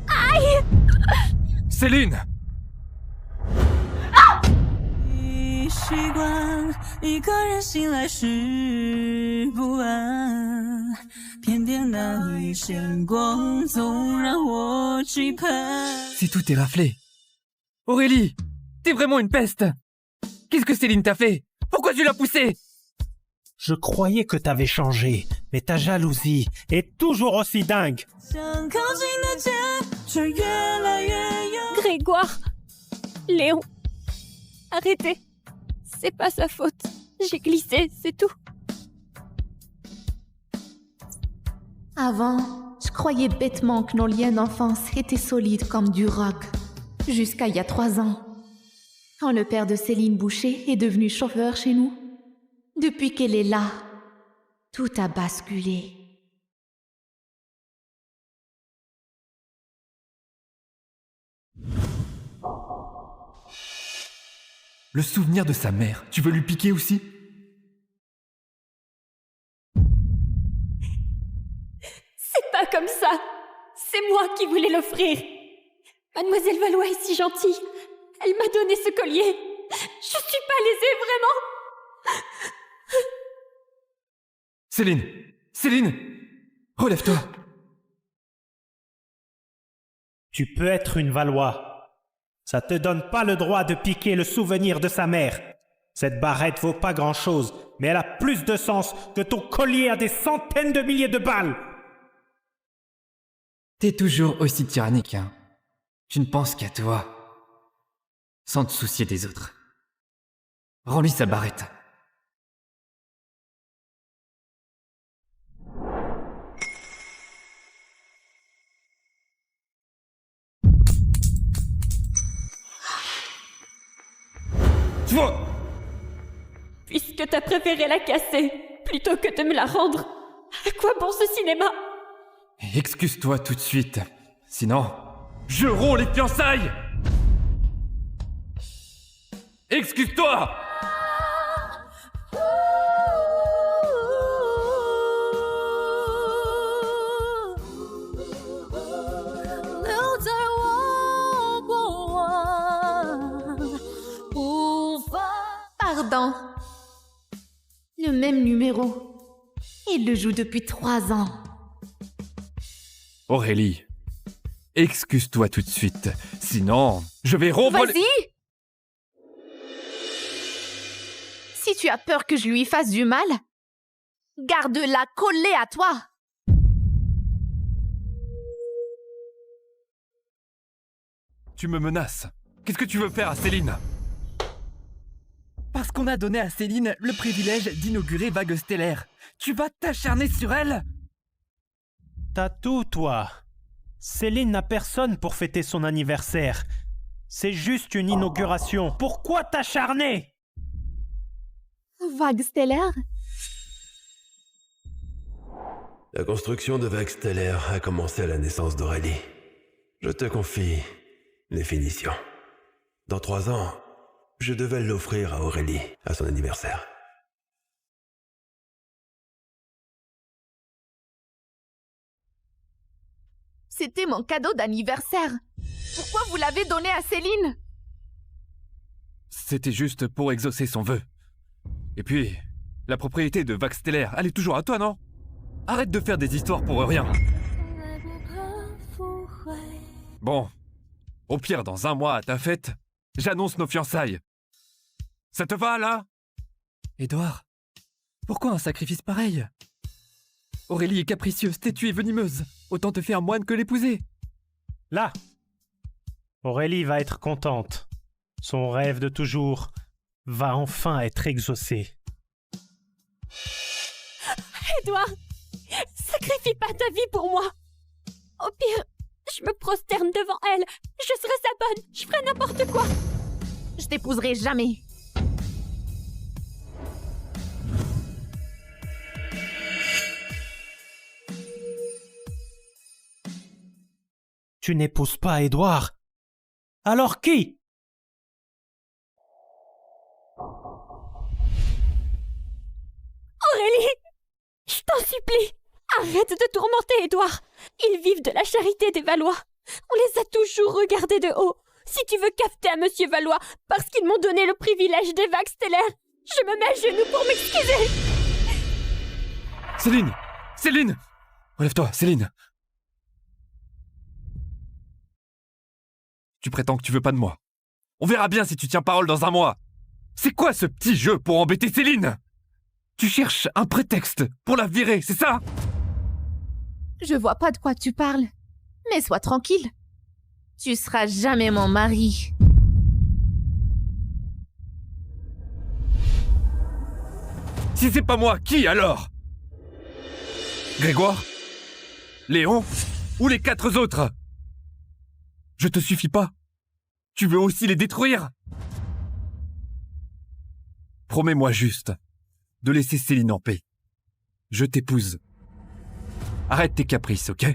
Aïe! Céline! 习惯一个人醒来时不安，偏偏那一线光总让我期盼。 C'est tout est raflé. Aurélie, t'es vraiment une peste. Qu'est-ce que Céline t'a fait? Pourquoi tu l'as poussée? Je croyais que t'avais changé, mais ta jalousie est toujours aussi dingue. Grégoire, Léon, arrêtez. C'est pas sa faute. J'ai glissé, c'est tout. Avant, je croyais bêtement que nos liens d'enfance étaient solides comme du roc. Jusqu'à il y a 3 ans, quand le père de Céline Boucher est devenu chauffeur chez nous. Depuis qu'elle est là, tout a basculé. Le souvenir de sa mère, tu veux lui piquer aussi? C'est pas comme ça. C'est moi qui voulais l'offrir. Mademoiselle Valois est si gentille. Elle m'a donné ce collier. Je suis pas lésée, vraiment. Céline! Céline! Relève-toi! Tu peux être une Valois. Ça te donne pas le droit de piquer le souvenir de sa mère. Cette barrette vaut pas grand-chose, mais elle a plus de sens que ton collier à des centaines de milliers de balles. T'es toujours aussi tyrannique, hein. Tu ne penses qu'à toi, sans te soucier des autres. Rends-lui sa barrette. Puisque t'as préféré la casser, plutôt que de me la rendre, à quoi bon ce cinéma? Excuse-toi tout de suite, sinon, je romps les fiançailles! Excuse-toi! Pardon. Le même numéro. Il le joue depuis 3 ans. Aurélie, excuse-toi tout de suite, sinon, je vais rompre... Vas-y! Si tu as peur que je lui fasse du mal, garde-la collée à toi. Tu me menaces. Qu'est-ce que tu veux faire à Céline? Parce qu'on a donné à Céline le privilège d'inaugurer Vague Stellaire. Tu vas t'acharner sur elle? T'as tout, toi. Céline n'a personne pour fêter son anniversaire. C'est juste une inauguration. Pourquoi t'acharner? Vague Stellaire? La construction de Vague Stellaire a commencé à la naissance d'Aurélie. Je te confie les finitions. Dans 3 ans, je devais l'offrir à Aurélie, à son anniversaire. C'était mon cadeau d'anniversaire. Pourquoi vous l'avez donné à Céline? C'était juste pour exaucer son vœu. Et puis, la propriété de Vague Stellaire, elle est toujours à toi, non? Arrête de faire des histoires pour rien. Bon, au pire, dans 1 mois à ta fête, j'annonce nos fiançailles. Ça te va, là? Édouard, pourquoi un sacrifice pareil? Aurélie est capricieuse, têtue et venimeuse. Autant te faire moine que l'épouser. Là, Aurélie va être contente. Son rêve de toujours va enfin être exaucé. Édouard, sacrifie pas ta vie pour moi. Au pire, je me prosterne devant elle. Je serai sa bonne. Je ferai n'importe quoi. Je t'épouserai jamais. Tu n'épouses pas Édouard. Alors qui? Aurélie, je t'en supplie, arrête de tourmenter Édouard. Ils vivent de la charité des Valois. On les a toujours regardés de haut. Si tu veux cafeter à Monsieur Valois parce qu'ils m'ont donné le privilège des vagues stellaires, je me mets à genoux pour m'excuser. Céline! Céline! Relève-toi, Céline! Tu prétends que tu veux pas de moi. On verra bien si tu tiens parole dans un mois. C'est quoi ce petit jeu pour embêter Céline? Tu cherches un prétexte pour la virer, c'est ça? Je vois pas de quoi tu parles. Mais sois tranquille. Tu seras jamais mon mari. Si c'est pas moi, qui alors? Grégoire? Léon? Ou les 4 autres? Je te suffis pas? Tu veux aussi les détruire? Promets-moi juste de laisser Céline en paix. Je t'épouse. Arrête tes caprices, ok?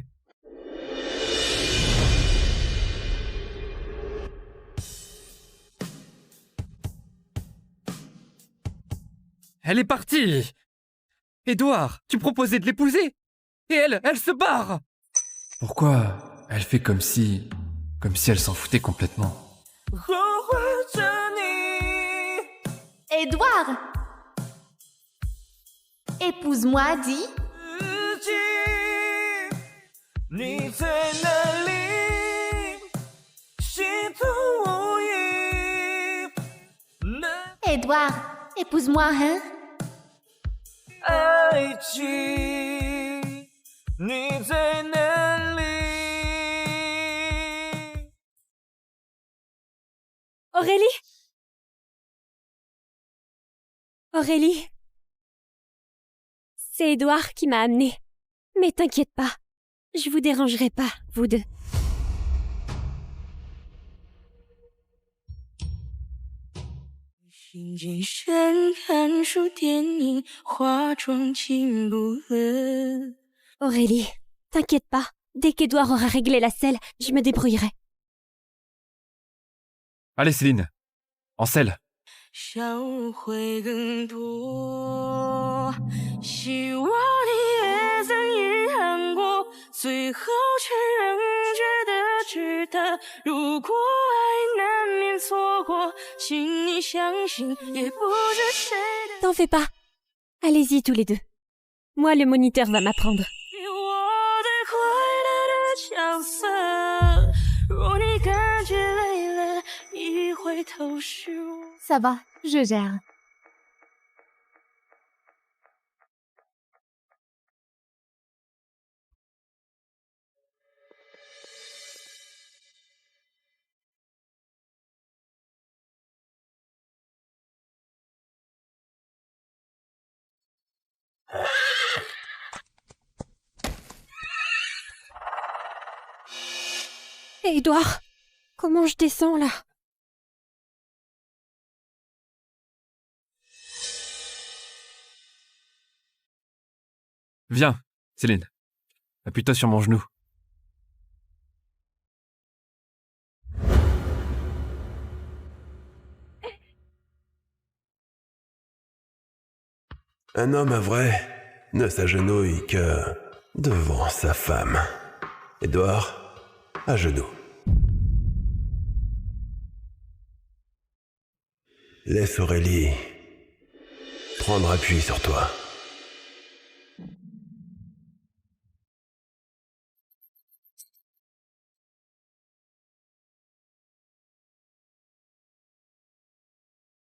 Elle est partie! Édouard, tu proposais de l'épouser! Et elle se barre! Pourquoi elle fait comme si elle s'en foutait complètement? Édouard! Épouse-moi, dis. Édouard, épouse-moi, hein? Aurélie? Aurélie? C'est Édouard qui m'a amenée. Mais t'inquiète pas, je vous dérangerai pas, vous deux. Aurélie, t'inquiète pas, dès qu'Édouard aura réglé la selle, je me débrouillerai. Allez Céline, en selle. T'en fais pas. Allez-y tous les deux. Moi, le moniteur va m'apprendre. Ça va, je gère. Hé, Édouard, comment je descends là? Viens, Céline. Appuie-toi sur mon genou. Un homme vrai ne s'agenouille que devant sa femme. Édouard, à genoux. Laisse Aurélie prendre appui sur toi.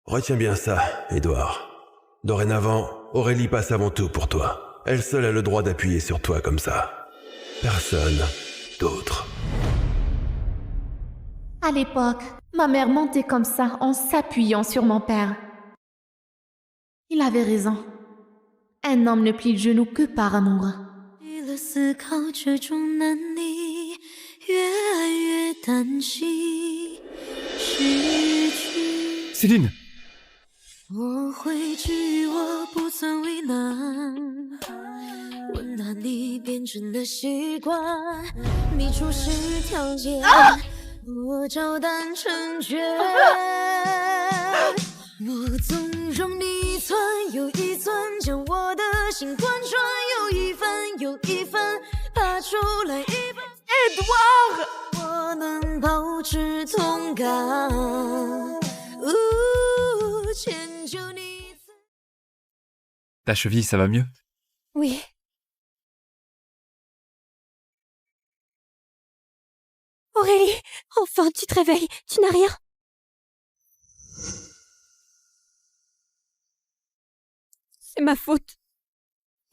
Retiens bien ça, Édouard. Dorénavant, Aurélie passe avant tout pour toi. Elle seule a le droit d'appuyer sur toi comme ça. Personne d'autre. À l'époque, ma mère montait comme ça en s'appuyant sur mon père. Il avait raison. Un homme ne plie le genou que par amour. Céline! 我会惧，我不曾为难。温暖你变成了习惯，你出示条件，我照单成全。我纵容你一寸又一寸，将我的心贯穿，又一分又一分，爬出来一半。Édouard，我能保持。同感。牵住你。 Ta cheville, ça va mieux? Oui. Aurélie, enfin tu te réveilles, tu n'as rien. C'est ma faute.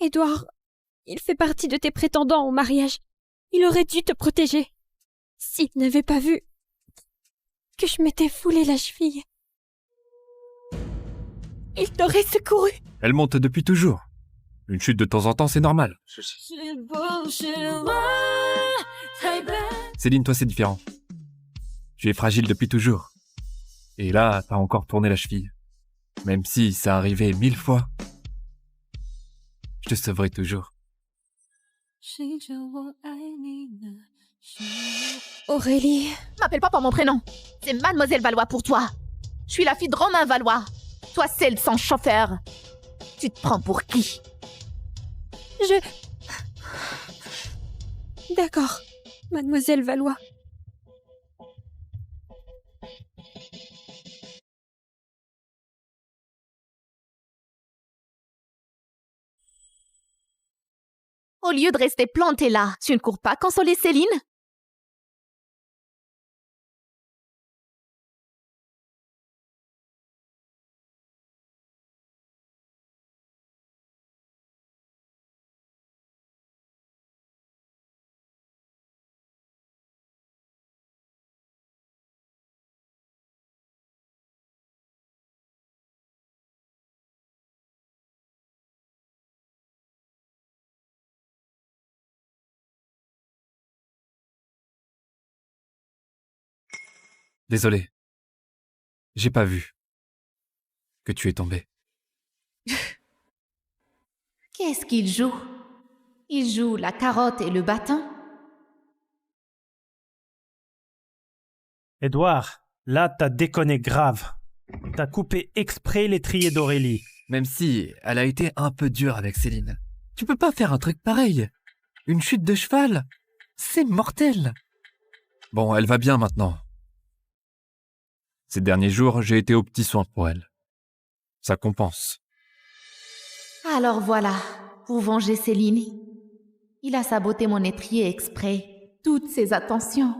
Édouard, il fait partie de tes prétendants au mariage. Il aurait dû te protéger. S'il n'avait pas vu que je m'étais foulé la cheville, il t'aurait secouru. Elle monte depuis toujours. Une chute de temps en temps, c'est normal. Céline, toi, c'est différent. Tu es fragile depuis toujours. Et là, t'as encore tourné la cheville. Même si ça arrivait 1000 fois, je te sauverai toujours. Aurélie... M'appelle pas par mon prénom. C'est Mademoiselle Valois pour toi. Je suis la fille de Romain Valois. Toi, celle sans chauffeur. Tu te prends pour qui? D'accord, Mademoiselle Valois. Au lieu de rester plantée là, tu ne cours pas consoler Céline? Désolé. J'ai pas vu que tu es tombé. Qu'est-ce qu'il joue? Il joue la carotte et le bâton? Édouard, là t'as déconné grave. T'as coupé exprès l'étrier d'Aurélie. Même si elle a été un peu dure avec Céline. Tu peux pas faire un truc pareil. Une chute de cheval, c'est mortel. Bon, elle va bien maintenant. Ces derniers jours, j'ai été aux petits soins pour elle. Ça compense. Alors voilà, pour venger Céline, il a saboté mon étrier exprès. Toutes ses attentions.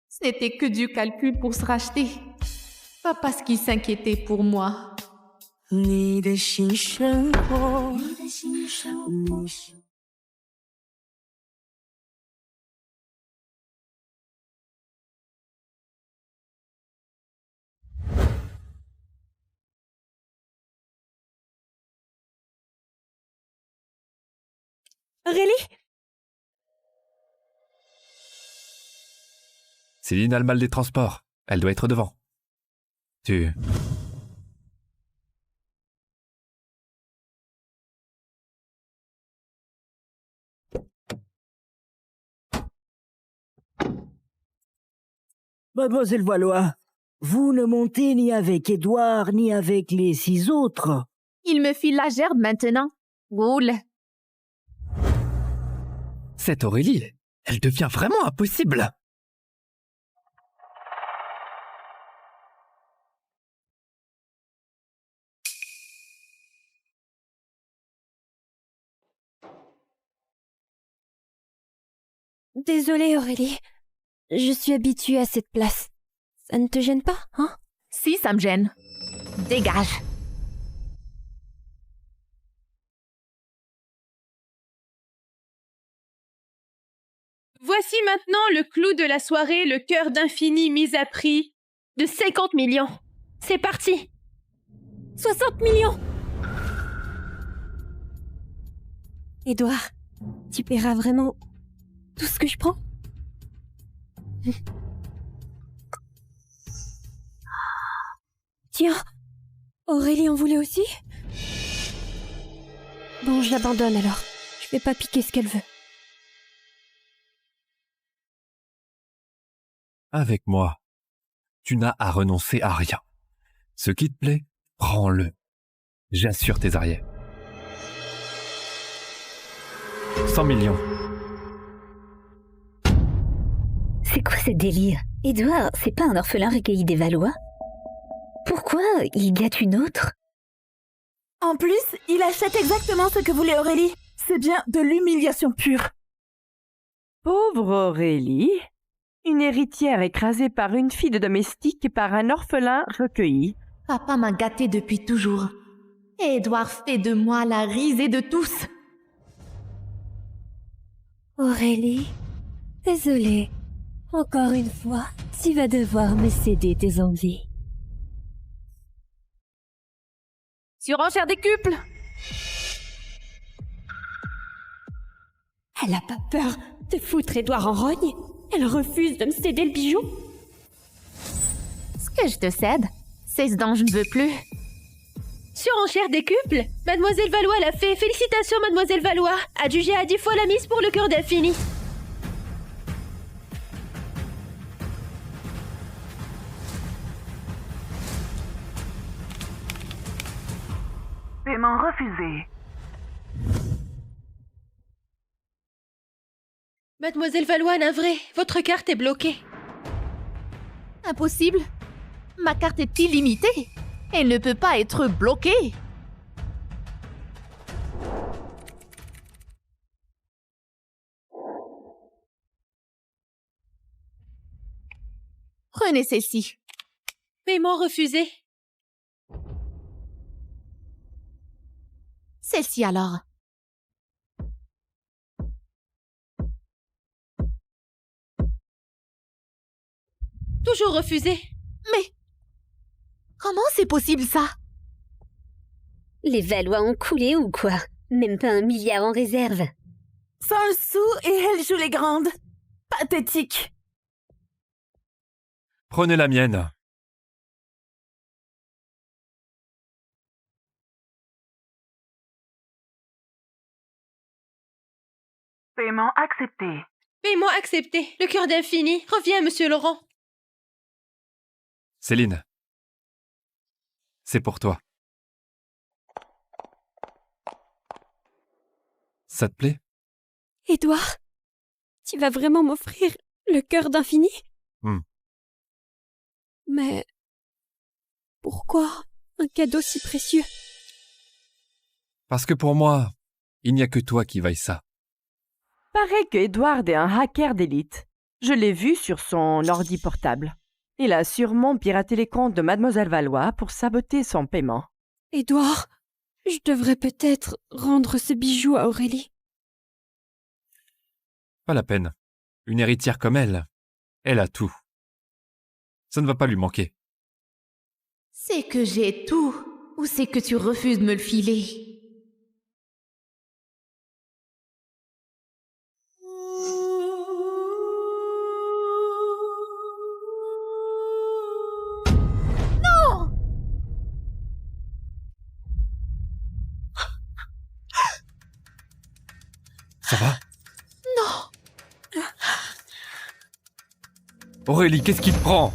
Ce n'était que du calcul pour se racheter. Pas parce qu'il s'inquiétait pour moi. Aurélie? Céline a le mal des transports. Elle doit être devant. Tu... Mademoiselle Valois, vous ne montez ni avec Édouard ni avec les 6 autres. Il me file la gerbe maintenant. Roule. Cette Aurélie, elle devient vraiment impossible. Désolée Aurélie, je suis habituée à cette place. Ça ne te gêne pas, hein? Si, ça me gêne. Dégage. Voici maintenant le clou de la soirée, le cœur d'infini mis à prix de 50 millions. C'est parti. 60 millions. Édouard, tu paieras vraiment tout ce que je prends? Tiens, Aurélie en voulait aussi? Bon, je l'abandonne alors. Je vais pas piquer ce qu'elle veut. Avec moi, tu n'as à renoncer à rien. Ce qui te plaît, prends-le. J'assure tes arrières. 100 millions. C'est quoi ce délire? Édouard, c'est pas un orphelin recueilli des Valois? Pourquoi il gâte une autre? En plus, il achète exactement ce que voulait Aurélie. C'est bien de l'humiliation pure. Pauvre Aurélie, une héritière écrasée par une fille de domestique et par un orphelin recueilli. Papa m'a gâtée depuis toujours. Et Édouard fait de moi la risée de tous. Aurélie, désolée. Encore une fois, tu vas devoir me céder tes envies. Surenchère décuple! Elle a pas peur de foutre Édouard en rogne? Elle refuse de me céder le bijou? Ce que je te cède, c'est ce dont je ne veux plus. Surenchère décuple? Mademoiselle Valois l'a fait. Félicitations, Mademoiselle Valois. Adjugée à 10 fois la mise pour le cœur d'infini. Paiement refusé. Mademoiselle Valois, navrée, votre carte est bloquée. Impossible. Ma carte est illimitée. Elle ne peut pas être bloquée. Prenez celle-ci. Paiement refusé. Celle-ci alors. Toujours refusé. Mais comment c'est possible ça? Les Valois ont coulé ou quoi? Même pas 1 milliard en réserve. Sans le sou et elle joue les grandes. Pathétique. Prenez la mienne. Paiement accepté. Paiement accepté. Le cœur d'infini. Reviens, Monsieur Laurent. Céline. C'est pour toi. Ça te plaît? Édouard, tu vas vraiment m'offrir le cœur d'infini? Mais pourquoi un cadeau si précieux? Parce que pour moi, il n'y a que toi qui vaille ça. Paraît que Édouard est un hacker d'élite. Je l'ai vu sur son ordi portable. Il a sûrement piraté les comptes de Mademoiselle Valois pour saboter son paiement. Édouard, je devrais peut-être rendre ce bijou à Aurélie. Pas la peine. Une héritière comme elle a tout. Ça ne va pas lui manquer. C'est que j'ai tout, ou c'est que tu refuses de me le filer? Ça va? Non! Aurélie, qu'est-ce qui te prend?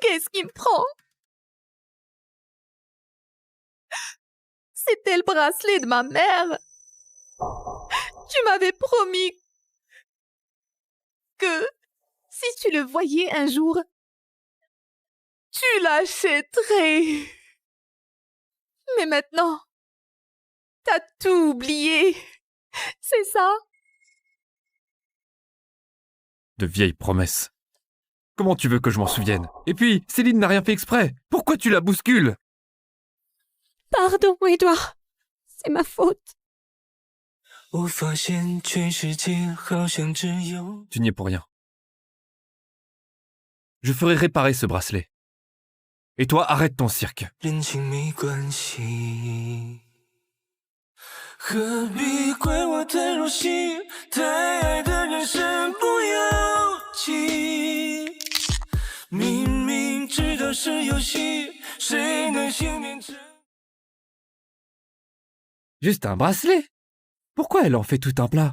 Qu'est-ce qui me prend? C'était le bracelet de ma mère. Tu m'avais promis que si tu le voyais un jour, tu l'achèterais. Mais maintenant, t'as tout oublié. C'est ça? De vieilles promesses. Comment tu veux que je m'en souvienne? Et puis, Céline n'a rien fait exprès. Pourquoi tu la bouscules? Pardon, Édouard. C'est ma faute. Tu n'y es pour rien. Je ferai réparer ce bracelet. Et toi, arrête ton cirque. Juste un bracelet? Pourquoi elle en fait tout un plat?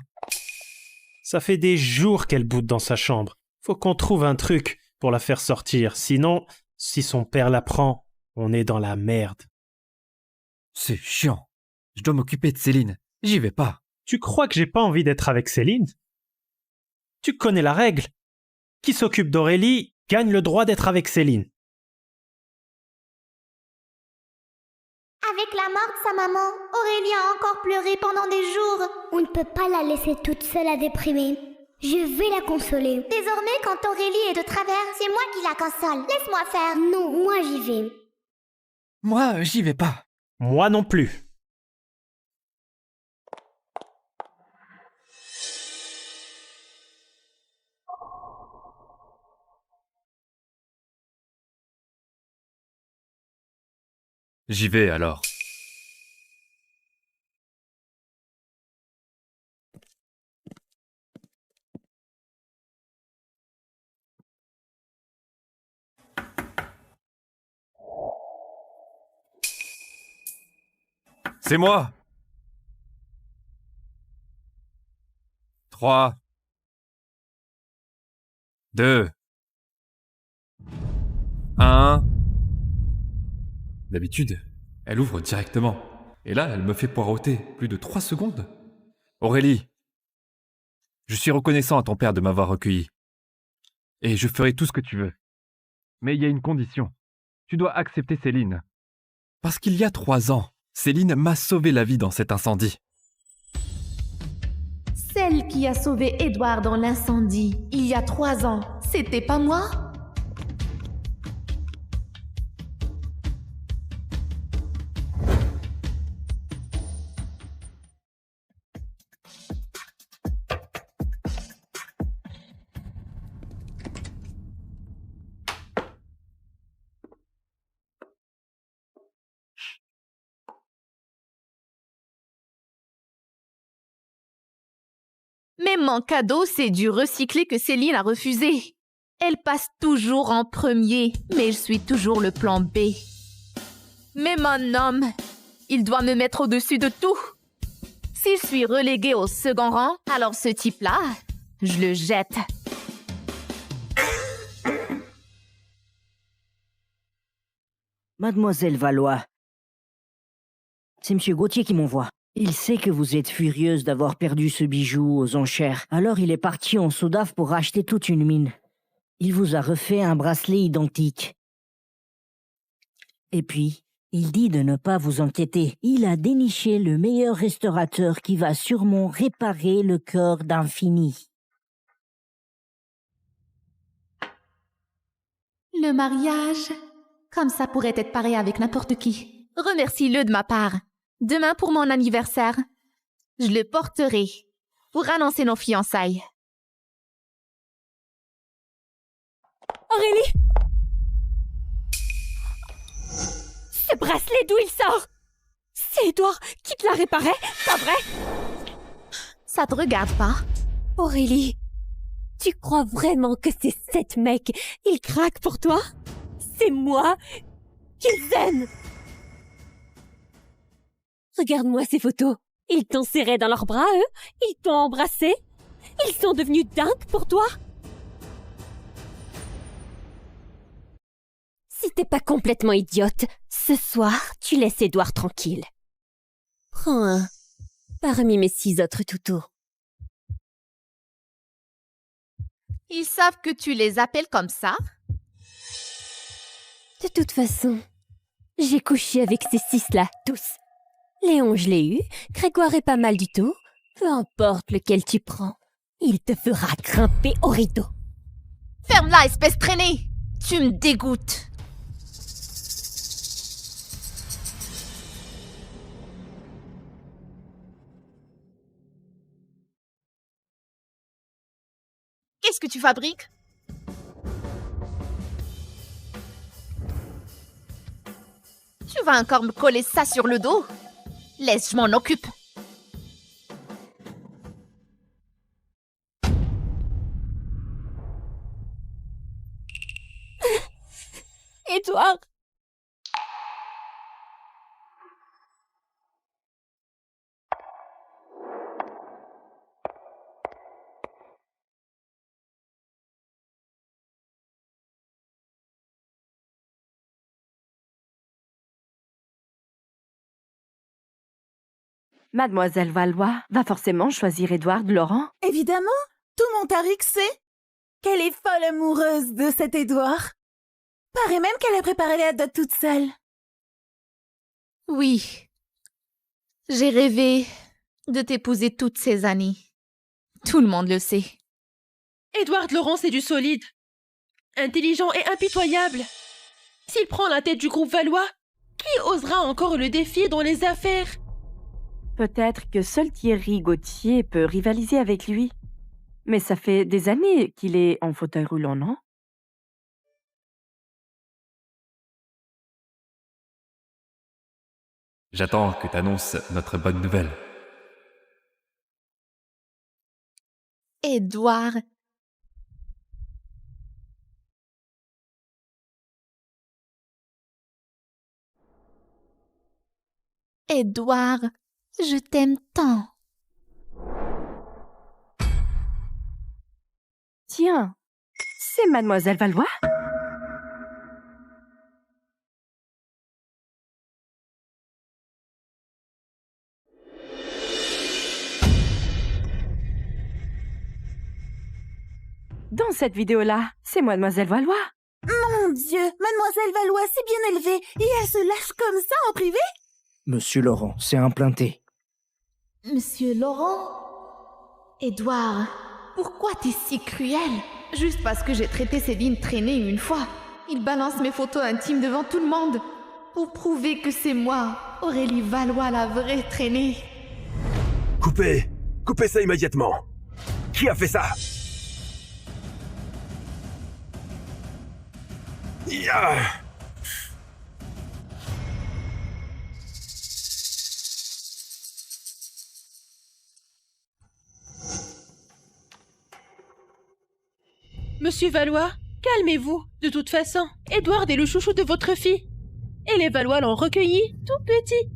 Ça fait des jours qu'elle boude dans sa chambre. Faut qu'on trouve un truc pour la faire sortir. Sinon, si son père la prend, on est dans la merde. C'est chiant. Je dois m'occuper de Céline. J'y vais pas. Tu crois que j'ai pas envie d'être avec Céline? Tu connais la règle. Qui s'occupe d'Aurélie gagne le droit d'être avec Céline. Avec la mort de sa maman, Aurélie a encore pleuré pendant des jours. On ne peut pas la laisser toute seule à déprimer. Je vais la consoler. Désormais, quand Aurélie est de travers, c'est moi qui la console. Laisse-moi faire. Non, moi j'y vais. Moi, j'y vais pas. Moi non plus. J'y vais alors. C'est moi. 3, 2, 1. D'habitude, elle ouvre directement. Et là, elle me fait poireauter plus de 3 secondes. Aurélie, je suis reconnaissant à ton père de m'avoir recueilli. Et je ferai tout ce que tu veux. Mais il y a une condition. Tu dois accepter Céline. Parce qu'il y a 3 ans, Céline m'a sauvé la vie dans cet incendie. Celle qui a sauvé Édouard dans l'incendie il y a 3 ans, c'était pas moi? Mais mon cadeau, c'est du recyclé que Céline a refusé. Elle passe toujours en premier, mais je suis toujours le plan B. Mais mon homme, il doit me mettre au-dessus de tout. Si je suis reléguée au second rang, alors ce type-là, je le jette. Mademoiselle Valois, c'est M. Gauthier qui m'envoie. Il sait que vous êtes furieuse d'avoir perdu ce bijou aux enchères. Alors il est parti en Soudaf pour racheter toute une mine. Il vous a refait un bracelet identique. Et puis, il dit de ne pas vous inquiéter. Il a déniché le meilleur restaurateur qui va sûrement réparer le cœur d'Infini. Le mariage, comme ça pourrait être pareil avec n'importe qui. Remercie-le de ma part. Demain pour mon anniversaire, je le porterai pour annoncer nos fiançailles. Aurélie! Ce bracelet, d'où il sort? C'est Édouard qui te l'a réparé, pas vrai? Ça te regarde pas? Aurélie, tu crois vraiment que ces 7 mecs, ils craquent pour toi? C'est moi qu'ils aiment! Regarde-moi ces photos. Ils t'ont serré dans leurs bras, eux? Ils t'ont embrassé? Ils sont devenus dingues pour toi? Si t'es pas complètement idiote, ce soir, tu laisses Édouard tranquille. Prends un parmi mes 6 autres toutous. Ils savent que tu les appelles comme ça? De toute façon, j'ai couché avec ces 6-là, tous. Léon, je l'ai eu. Grégoire est pas mal du tout. Peu importe lequel tu prends, il te fera grimper au rideau. Ferme-la, espèce traînée! Tu me dégoûtes! Qu'est-ce que tu fabriques? Tu vas encore me coller ça sur le dos? Laisse, je m'en occupe. Édouard! Mademoiselle Valois va forcément choisir Édouard de Laurent? Évidemment. tout Montarix sait qu'elle est folle amoureuse de cet Édouard. Paraît même qu'elle a préparé la dot toute seule. Oui. J'ai rêvé de t'épouser toutes ces années. Tout le monde le sait. Édouard Laurent, c'est du solide. Intelligent et impitoyable. S'il prend la tête du groupe Valois, qui osera encore le défier dans les affaires? Peut-être que seul Thierry Gauthier peut rivaliser avec lui. Mais ça fait des années qu'il est en fauteuil roulant, non? J'attends que t'annonces notre bonne nouvelle. Édouard. Édouard, je t'aime tant. Tiens, c'est Mademoiselle Valois? Dans cette vidéo-là, c'est Mademoiselle Valois. Mon Dieu, Mademoiselle Valois, c'est bien élevé, et elle se lâche comme ça en privé? Monsieur Laurent, c'est implanté. Monsieur Laurent? Édouard, pourquoi t'es si cruel? Juste parce que j'ai traité Céline traînée une fois. Il balance mes photos intimes devant tout le monde pour prouver que c'est moi, Aurélie Valois, la vraie traînée. Coupez ça immédiatement. Qui a fait ça? Ya! Monsieur Valois, calmez-vous. De toute façon, Édouard est le chouchou de votre fille. Et les Valois l'ont recueilli tout petit.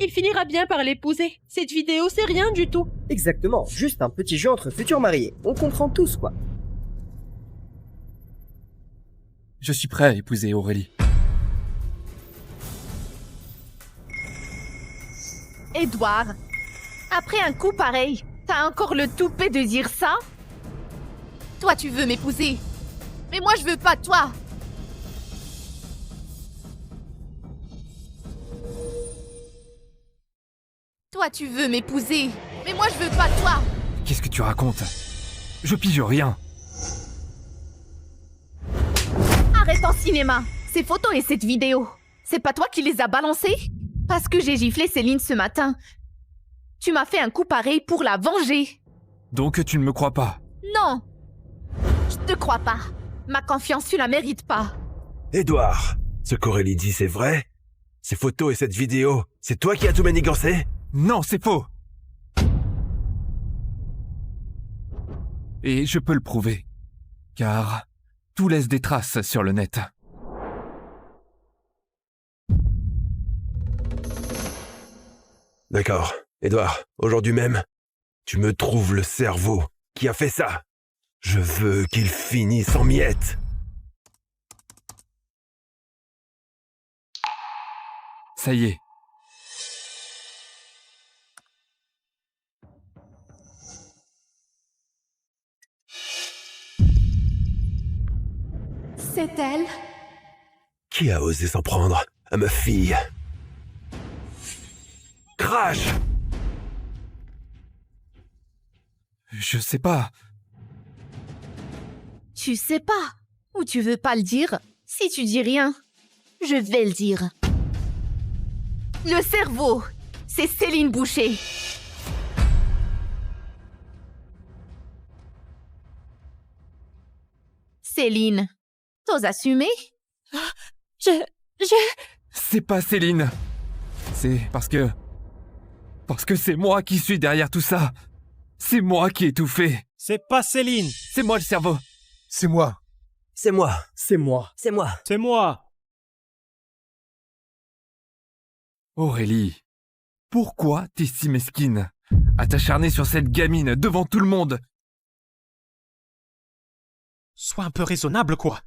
Il finira bien par l'épouser. Cette vidéo, c'est rien du tout. Exactement, juste un petit jeu entre futurs mariés. On comprend tous, quoi. Je suis prêt à épouser Aurélie. Édouard, après un coup pareil, t'as encore le toupet de dire ça? Toi, tu veux m'épouser. Mais moi, je veux pas toi. Toi, tu veux m'épouser. Mais moi, je veux pas toi. Qu'est-ce que tu racontes? Je pige rien. Arrête en cinéma. Ces photos et cette vidéo, c'est pas toi qui les as balancées? Parce que j'ai giflé Céline ce matin. Tu m'as fait un coup pareil pour la venger. Donc tu ne me crois pas? Non. Je te crois pas. Ma confiance, tu la mérites pas. Édouard, ce qu'Aurélie dit, c'est vrai? Ces photos et cette vidéo, c'est toi qui as tout manigancé? Non, c'est faux. Et je peux le prouver. Car tout laisse des traces sur le net. D'accord. Édouard, aujourd'hui même, tu me trouves le cerveau qui a fait ça. Je veux qu'il finisse en miettes. Ça y est. C'est elle. Qui a osé s'en prendre à ma fille? Crash! Je sais pas. Tu sais pas. Ou tu veux pas le dire. Si tu dis rien, je vais le dire. Le cerveau, c'est Céline Boucher. Céline, t'oses assumer? C'est pas Céline. C'est parce que c'est moi qui suis derrière tout ça. C'est moi qui ai tout fait. C'est pas Céline. C'est moi le cerveau. C'est moi. C'est moi. C'est moi. C'est moi. C'est moi. Aurélie, pourquoi t'es si mesquine? À t'acharner sur cette gamine devant tout le monde? Sois un peu raisonnable, quoi.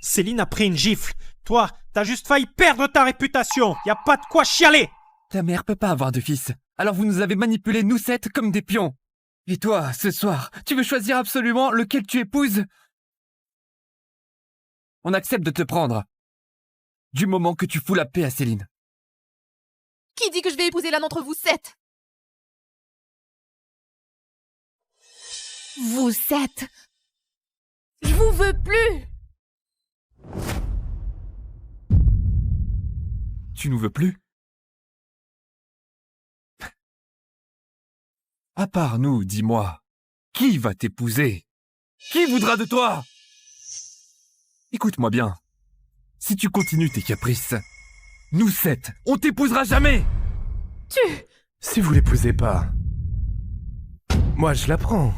Céline a pris une gifle. Toi, t'as juste failli perdre ta réputation. Y a pas de quoi chialer. Ta mère peut pas avoir de fils. Alors vous nous avez manipulés, nous 7, comme des pions. Et toi, ce soir, tu veux choisir absolument lequel tu épouses? On accepte de te prendre. Du moment que tu fous la paix à Céline. Qui dit que je vais épouser l'un d'entre vous 7? Vous 7. Je vous veux plus. Tu nous veux plus? À part nous, dis-moi, qui va t'épouser? Qui voudra de toi? Écoute-moi bien. Si tu continues tes caprices, nous 7, on t'épousera jamais! Tu... Si vous l'épousez pas, moi je la prends.